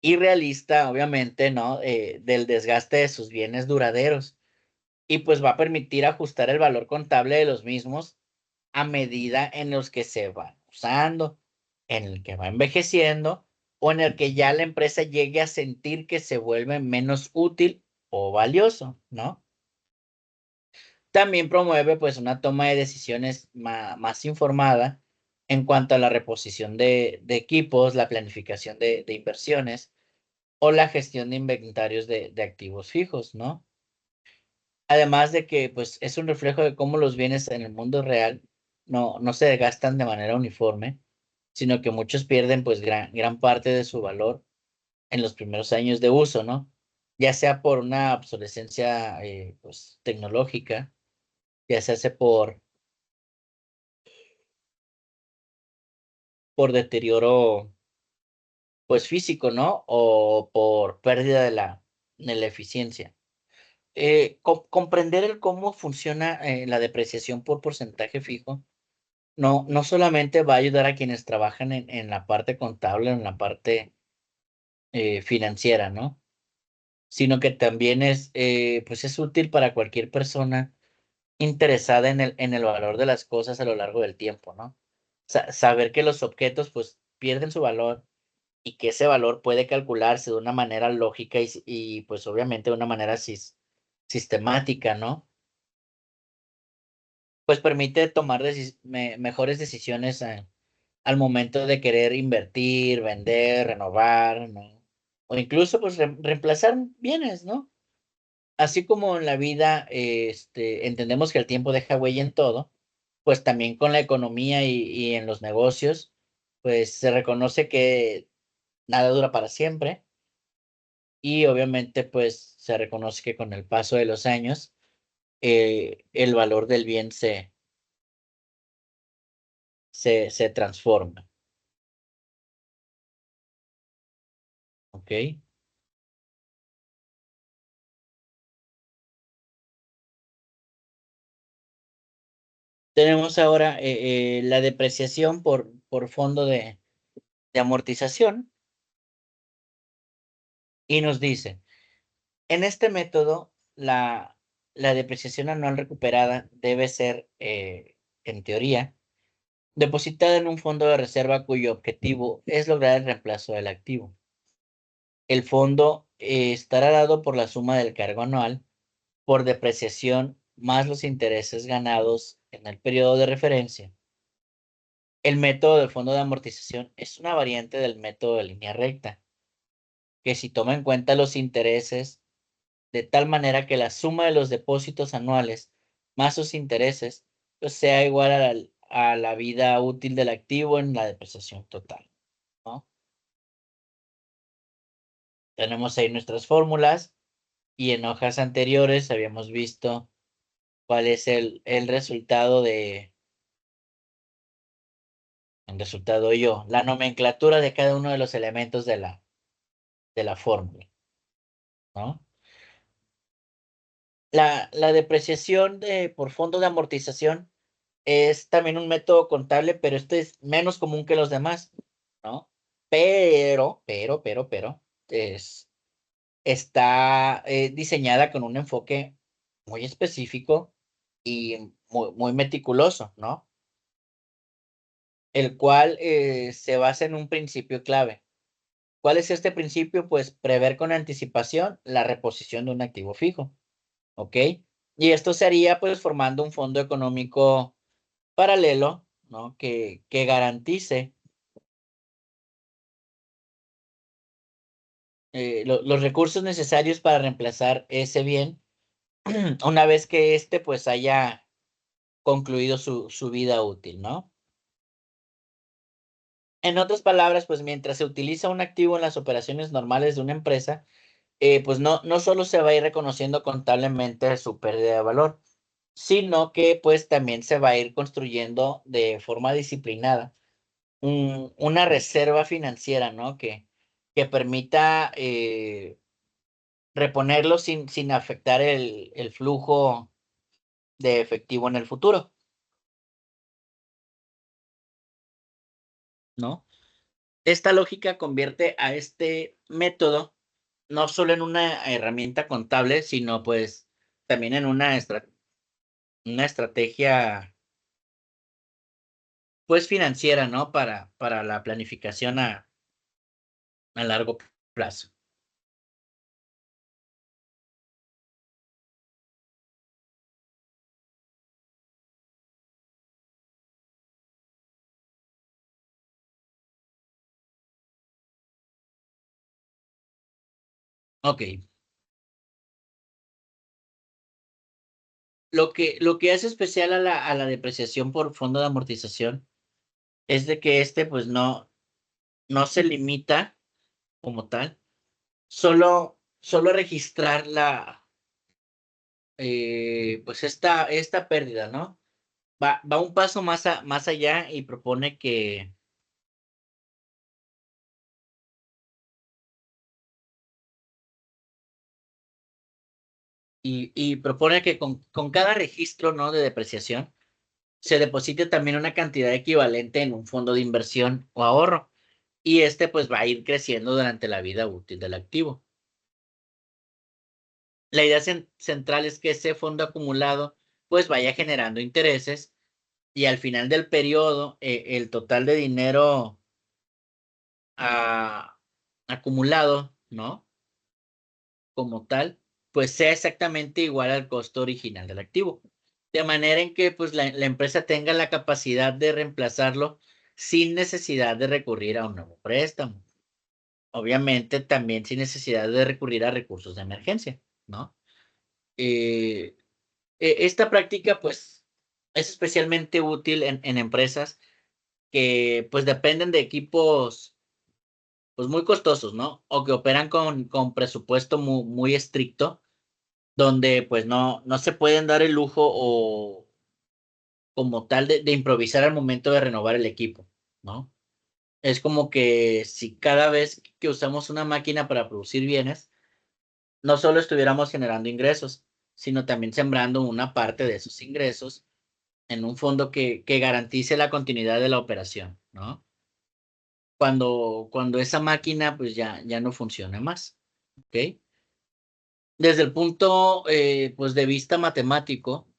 y realista, obviamente, ¿no? Del desgaste de sus bienes duraderos. Y pues va a permitir ajustar el valor contable de los mismos a medida en los que se van usando, en el que va envejeciendo o en el que ya la empresa llegue a sentir que se vuelve menos útil o valioso, ¿no? También promueve pues una toma de decisiones más informada en cuanto a la reposición de equipos, la planificación de inversiones o la gestión de inventarios de activos fijos, ¿no? Además de que, pues, es un reflejo de cómo los bienes en el mundo real no se gastan de manera uniforme, sino que muchos pierden, pues, gran parte de su valor en los primeros años de uso, ¿no? Ya sea por una obsolescencia, pues, tecnológica, ya se hace por deterioro, pues, físico, ¿no? O por pérdida de la eficiencia. Comprender el cómo funciona, la depreciación por porcentaje fijo, no solamente va a ayudar a quienes trabajan en la parte contable, en la parte, financiera, ¿no? Sino que también pues, es útil para cualquier persona interesada en el valor de las cosas a lo largo del tiempo, ¿no? Saber que los objetos, pues, pierden su valor y que ese valor puede calcularse de una manera lógica y pues obviamente de una manera sistemática, ¿no? Pues permite tomar mejores decisiones al momento de querer invertir, vender, renovar, ¿no? O incluso pues reemplazar bienes, ¿no? Así como en la vida, entendemos que el tiempo deja huella en todo, pues también con la economía y en los negocios, pues se reconoce que nada dura para siempre y obviamente pues se reconoce que con el paso de los años el valor del bien se transforma, ¿ok? Tenemos ahora la depreciación por fondo de amortización y nos dice, en este método, la depreciación anual recuperada debe ser, en teoría, depositada en un fondo de reserva cuyo objetivo es lograr el reemplazo del activo. El fondo estará dado por la suma del cargo anual por depreciación más los intereses ganados en el periodo de referencia. El método del fondo de amortización es una variante del método de línea recta, que si toma en cuenta los intereses de tal manera que la suma de los depósitos anuales más sus intereses pues sea igual a la vida útil del activo en la depreciación total, ¿no? Tenemos ahí nuestras fórmulas y en hojas anteriores habíamos visto cuál es el resultado la nomenclatura de cada uno de los elementos de la fórmula, ¿no? La depreciación por fondo de amortización es también un método contable, pero este es menos común que los demás, ¿no? Pero, está diseñada con un enfoque muy específico y muy meticuloso, ¿no? El cual se basa en un principio clave. ¿Cuál es este principio? Pues prever con anticipación la reposición de un activo fijo, ¿ok? Y esto se haría pues formando un fondo económico paralelo, ¿no? Que garantice los recursos necesarios para reemplazar ese bien una vez que éste pues haya concluido su vida útil, ¿no? En otras palabras, pues mientras se utiliza un activo en las operaciones normales de una empresa, pues no solo se va a ir reconociendo contablemente su pérdida de valor, sino que pues también se va a ir construyendo de forma disciplinada una reserva financiera, ¿no? Que permita reponerlo sin afectar el flujo de efectivo en el futuro, ¿no? Esta lógica convierte a este método no solo en una herramienta contable, sino pues también en una estrategia pues financiera, ¿no? Para la planificación a largo plazo. Ok, lo que hace especial a la depreciación por fondo de amortización es de que pues no se limita como tal, solo a registrar pues esta pérdida, ¿no? Va un paso más allá y propone que con cada registro, ¿no? De depreciación se deposite también una cantidad equivalente en un fondo de inversión o ahorro. Y pues va a ir creciendo durante la vida útil del activo. La idea central es que ese fondo acumulado pues vaya generando intereses y al final del periodo el total de dinero acumulado, ¿no? Como tal, pues sea exactamente igual al costo original del activo. De manera en que pues la empresa tenga la capacidad de reemplazarlo sin necesidad de recurrir a un nuevo préstamo. Obviamente también sin necesidad de recurrir a recursos de emergencia, ¿no? Eh, Esta práctica pues es especialmente útil en empresas que pues dependen de equipos pues muy costosos, ¿no? O que operan con presupuesto muy estricto, donde pues no se pueden dar el lujo o como tal de improvisar al momento de renovar el equipo, ¿no? Es como que si cada vez que usamos una máquina para producir bienes, no solo estuviéramos generando ingresos, sino también sembrando una parte de esos ingresos en un fondo que garantice la continuidad de la operación, ¿no? Cuando esa máquina pues ya no funciona más, ¿ok? Desde el punto pues de vista matemático,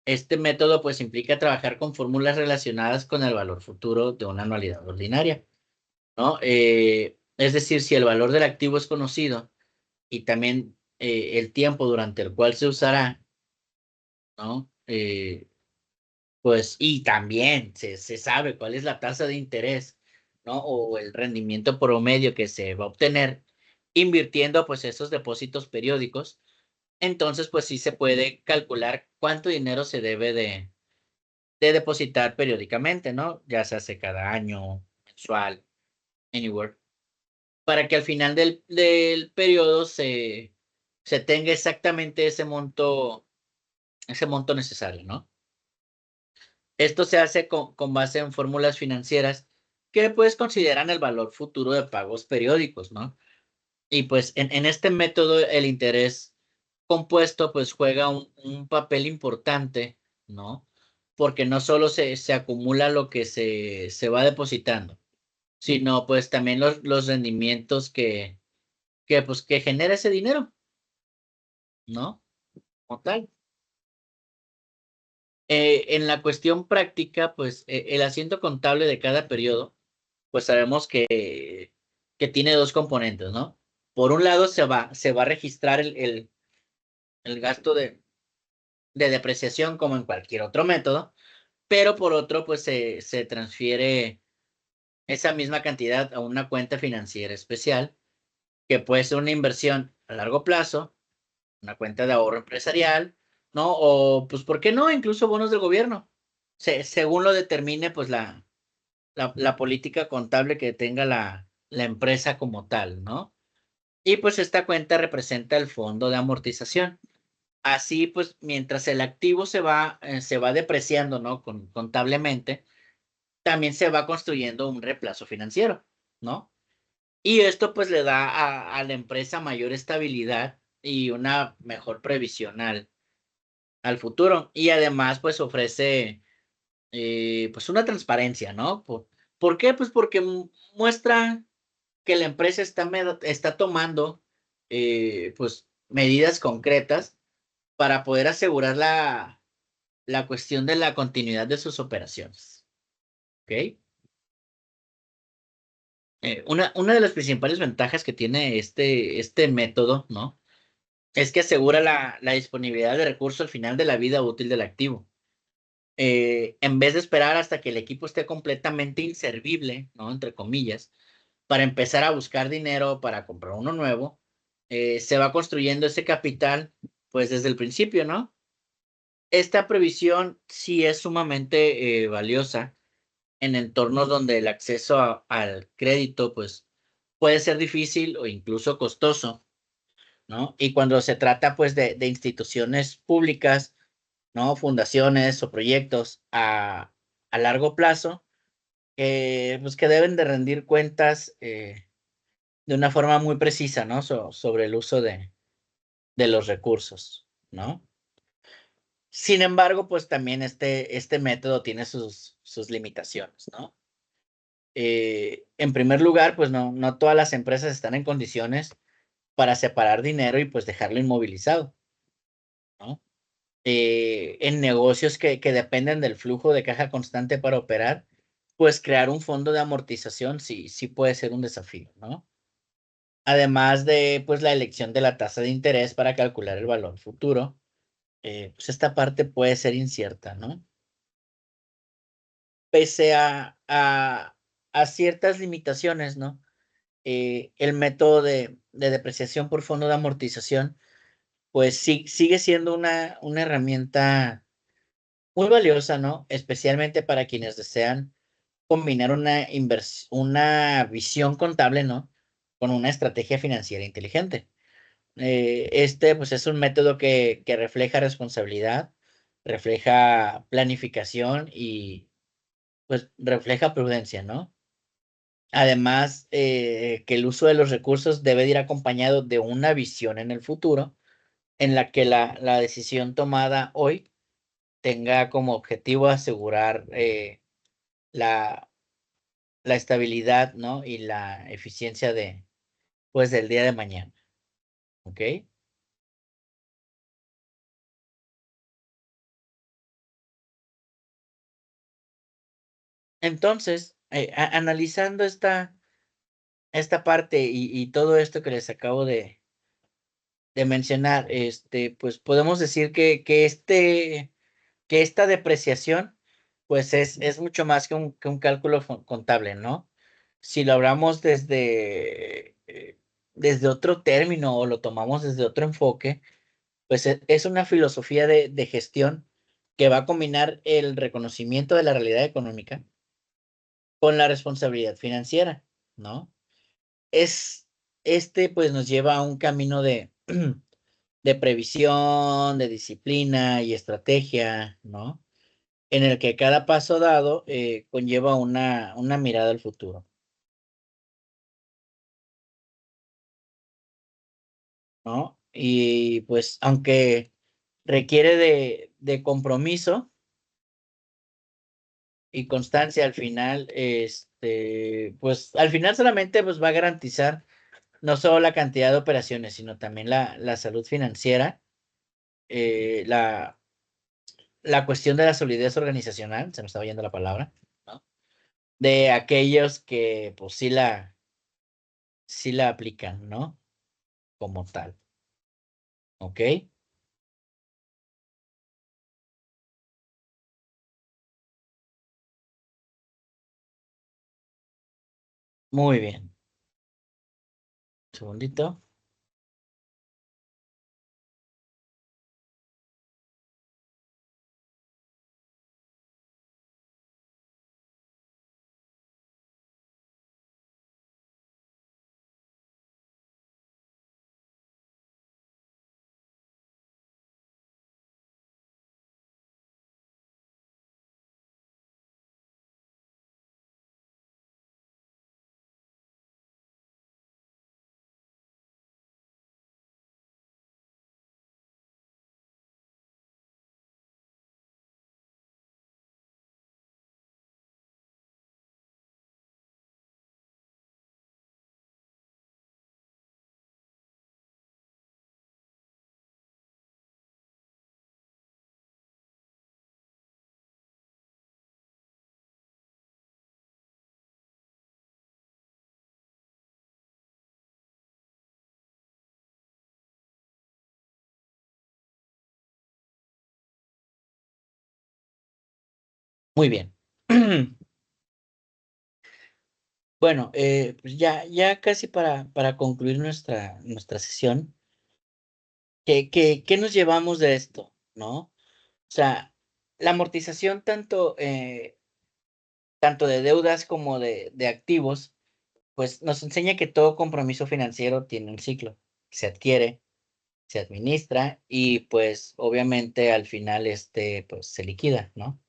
este método pues implica trabajar con fórmulas relacionadas con el valor futuro de una anualidad ordinaria, ¿no? Es decir, si el valor del activo es conocido y también el tiempo durante el cual se usará, ¿no? Pues, y también se sabe cuál es la tasa de interés, ¿no? O el rendimiento promedio que se va a obtener invirtiendo pues esos depósitos periódicos, entonces pues sí se puede calcular cuánto dinero se debe de depositar periódicamente, ¿no? Ya se hace cada año, mensual, anywhere, para que al final del periodo se tenga exactamente ese monto necesario, ¿no? Esto se hace con base en fórmulas financieras que pues consideran el valor futuro de pagos periódicos, ¿no? Y pues en este método el interés compuesto pues juega un papel importante, ¿no? Porque no solo se acumula lo que se va depositando, sino pues también los rendimientos pues que genera ese dinero, ¿no? Como tal. En la cuestión práctica, pues el asiento contable de cada periodo, pues sabemos que tiene dos componentes, ¿no? Por un lado se va a registrar el gasto de depreciación como en cualquier otro método, pero por otro, pues se transfiere esa misma cantidad a una cuenta financiera especial, que puede ser una inversión a largo plazo, una cuenta de ahorro empresarial, ¿no? O, pues, ¿por qué no? Incluso bonos del gobierno, según lo determine, pues, la política contable que tenga la empresa como tal, ¿no? Y pues esta cuenta representa el fondo de amortización. Así, pues, mientras el activo se va depreciando, ¿no? Contablemente, también se va construyendo un reemplazo financiero, ¿no? Y esto, pues, le da a la empresa mayor estabilidad y una mejor previsión al futuro. Y además, pues, ofrece, pues, una transparencia, ¿no? ¿Por qué? Pues, porque muestra que la empresa está tomando, pues, medidas concretas para poder asegurar la cuestión de la continuidad de sus operaciones, ¿ok? Una de las principales ventajas que tiene este método, ¿no? Es que asegura la disponibilidad de recursos al final de la vida útil del activo. En vez de esperar hasta que el equipo esté completamente inservible, ¿no? Entre comillas, para empezar a buscar dinero para comprar uno nuevo, se va construyendo ese capital, pues desde el principio, ¿no? Esta previsión sí es sumamente valiosa en entornos donde el acceso al crédito, pues, puede ser difícil o incluso costoso, ¿no? Y cuando se trata, pues, de instituciones públicas, ¿no? Fundaciones o proyectos a largo plazo, pues, que deben de rendir cuentas de una forma muy precisa, ¿no? Sobre el uso de los recursos, ¿no? Sin embargo, pues también este método tiene sus limitaciones, ¿no? En primer lugar, pues no todas las empresas están en condiciones para separar dinero y pues dejarlo inmovilizado, ¿no? En negocios que dependen del flujo de caja constante para operar, pues crear un fondo de amortización sí puede ser un desafío, ¿no? Además de, pues, la elección de la tasa de interés para calcular el valor futuro, pues, esta parte puede ser incierta, ¿no? Pese a ciertas limitaciones, ¿no? El método de depreciación por fondo de amortización, pues, sigue siendo una herramienta muy valiosa, ¿no? Especialmente para quienes desean combinar una visión contable, ¿no? Con una estrategia financiera inteligente. Pues, es un método que refleja responsabilidad, refleja planificación y, pues, refleja prudencia, ¿no? Además, que el uso de los recursos debe de ir acompañado de una visión en el futuro, en la que la decisión tomada hoy tenga como objetivo asegurar, la la estabilidad, ¿no? Y la eficiencia pues, del día de mañana, ¿ok? Entonces, analizando esta parte y todo esto que les acabo de mencionar, pues, podemos decir que esta depreciación, pues, es mucho más que un cálculo contable, ¿no? Si lo hablamos desde otro término o lo tomamos desde otro enfoque, pues, es una filosofía de gestión que va a combinar el reconocimiento de la realidad económica con la responsabilidad financiera, ¿no? Es pues, nos lleva a un camino de previsión, de disciplina y estrategia, ¿no? En el que cada paso dado, conlleva una mirada al futuro, ¿no? Y, pues, aunque requiere de compromiso y constancia al final, pues, al final solamente, pues, va a garantizar no solo la cantidad de operaciones, sino también la salud financiera, la cuestión de la solidez organizacional, se me estaba yendo la palabra, ¿no? De aquellos que, pues, sí la aplican, ¿no? Como tal, ¿ok? Muy bien. Segundito. Muy bien. Bueno, pues ya casi para concluir nuestra sesión, ¿qué nos llevamos de esto, no? O sea, la amortización tanto de deudas como de activos, pues, nos enseña que todo compromiso financiero tiene un ciclo. Se adquiere, se administra y, pues, obviamente, al final, pues, se liquida, ¿no?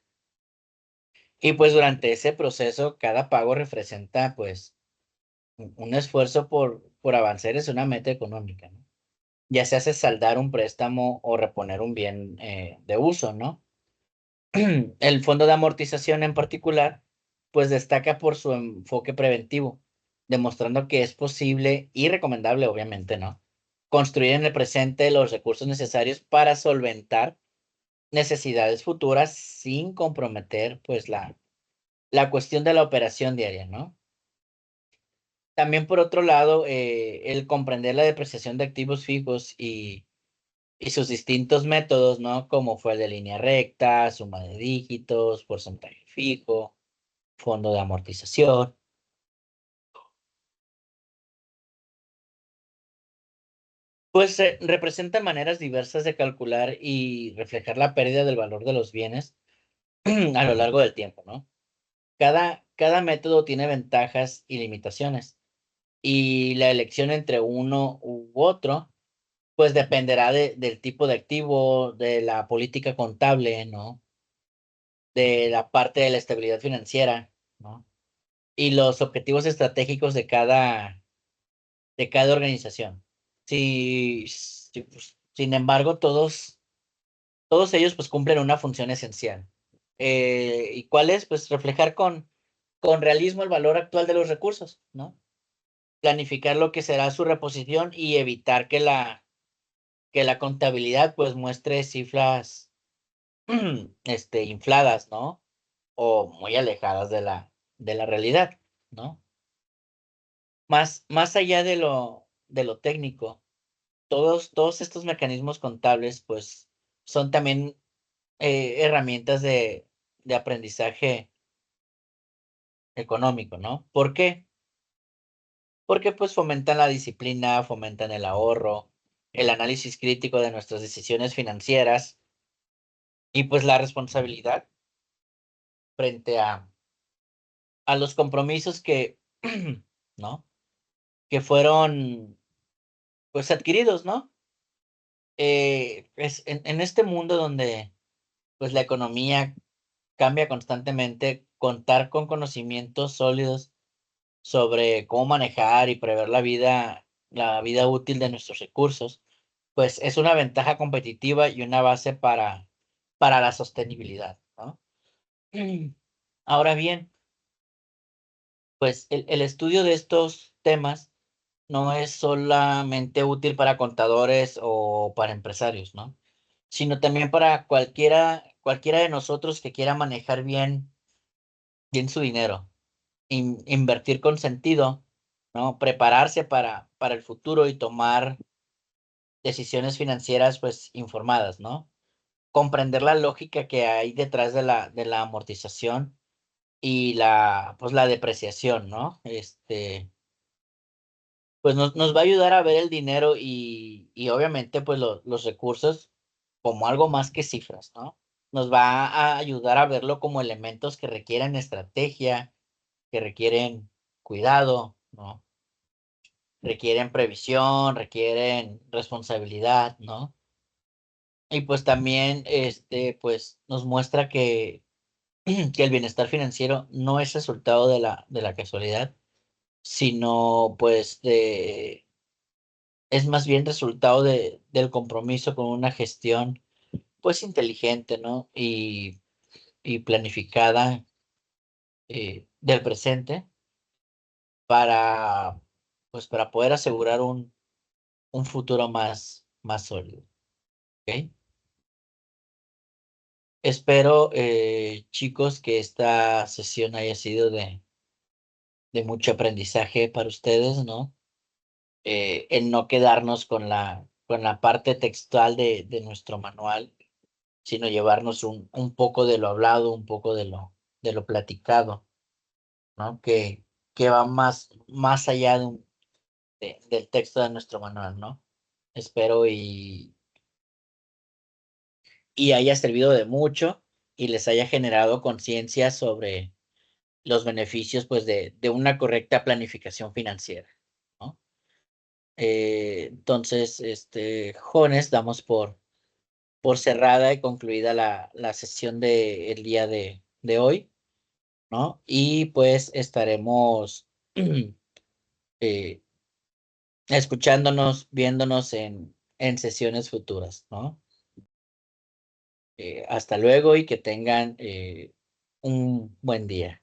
Y, pues, durante ese proceso, cada pago representa, pues, un esfuerzo por avanzar hacia una meta económica, ¿no? Ya se hace saldar un préstamo o reponer un bien, de uso, ¿no? El fondo de amortización en particular, pues destaca por su enfoque preventivo, demostrando que es posible y recomendable, obviamente, ¿no? Construir en el presente los recursos necesarios para solventar necesidades futuras sin comprometer, pues, la cuestión de la operación diaria, ¿no? También por otro lado, el comprender la depreciación de activos fijos y sus distintos métodos, ¿no? Como fue el de línea recta, suma de dígitos, porcentaje fijo, fondo de amortización. Pues representan maneras diversas de calcular y reflejar la pérdida del valor de los bienes a lo largo del tiempo, ¿no? Cada método tiene ventajas y limitaciones, y la elección entre uno u otro, pues dependerá del tipo de activo, de la política contable, ¿no? De la parte de la estabilidad financiera, ¿no? Y los objetivos estratégicos de cada organización. Pues, sin embargo, todos ellos pues cumplen una función esencial. ¿Y cuál es? Pues reflejar con realismo el valor actual de los recursos, ¿no? Planificar lo que será su reposición y evitar que la contabilidad pues muestre cifras infladas, ¿no? O muy alejadas de la realidad, ¿no? Más allá de lo técnico, todos estos mecanismos contables pues son también herramientas de aprendizaje económico, ¿no? ¿Por qué? Porque pues fomentan la disciplina, fomentan el ahorro, el análisis crítico de nuestras decisiones financieras y pues la responsabilidad frente a los compromisos que, ¿no? Que fueron pues adquiridos, ¿no? Pues en este mundo donde pues la economía cambia constantemente, contar con conocimientos sólidos sobre cómo manejar y prever la vida útil de nuestros recursos, pues es una ventaja competitiva y una base para la sostenibilidad, ¿no? Ahora bien, pues el estudio de estos temas no es solamente útil para contadores o para empresarios, ¿no? Sino también para cualquiera de nosotros que quiera manejar bien su dinero, invertir con sentido, ¿no? Prepararse para el futuro y tomar decisiones financieras, pues, informadas, ¿no? Comprender la lógica que hay detrás de la amortización y pues, la depreciación, ¿no? Pues nos va a ayudar a ver el dinero y obviamente, pues, los recursos como algo más que cifras, ¿no? Nos va a ayudar a verlo como elementos que requieren estrategia, que requieren cuidado, ¿no? Requieren previsión, requieren responsabilidad, ¿no? Y pues también, pues nos muestra que el bienestar financiero no es resultado de la casualidad, sino pues es más bien resultado del compromiso con una gestión pues inteligente, ¿no? Y planificada del presente para, pues para poder asegurar un futuro más sólido, ¿ok? Espero, chicos, que esta sesión haya sido de mucho aprendizaje para ustedes, ¿no? En no quedarnos con la parte textual de nuestro manual, sino llevarnos un poco de lo hablado, un poco de lo platicado, ¿no? Que va más allá del texto de nuestro manual, ¿no? Espero y haya servido de mucho y les haya generado conciencia sobre los beneficios, pues, de una correcta planificación financiera, ¿no? Entonces, jóvenes, damos por cerrada y concluida la sesión del día de hoy, ¿no? Y pues estaremos eh, escuchándonos, viéndonos en sesiones futuras, ¿no? Hasta luego y que tengan un buen día.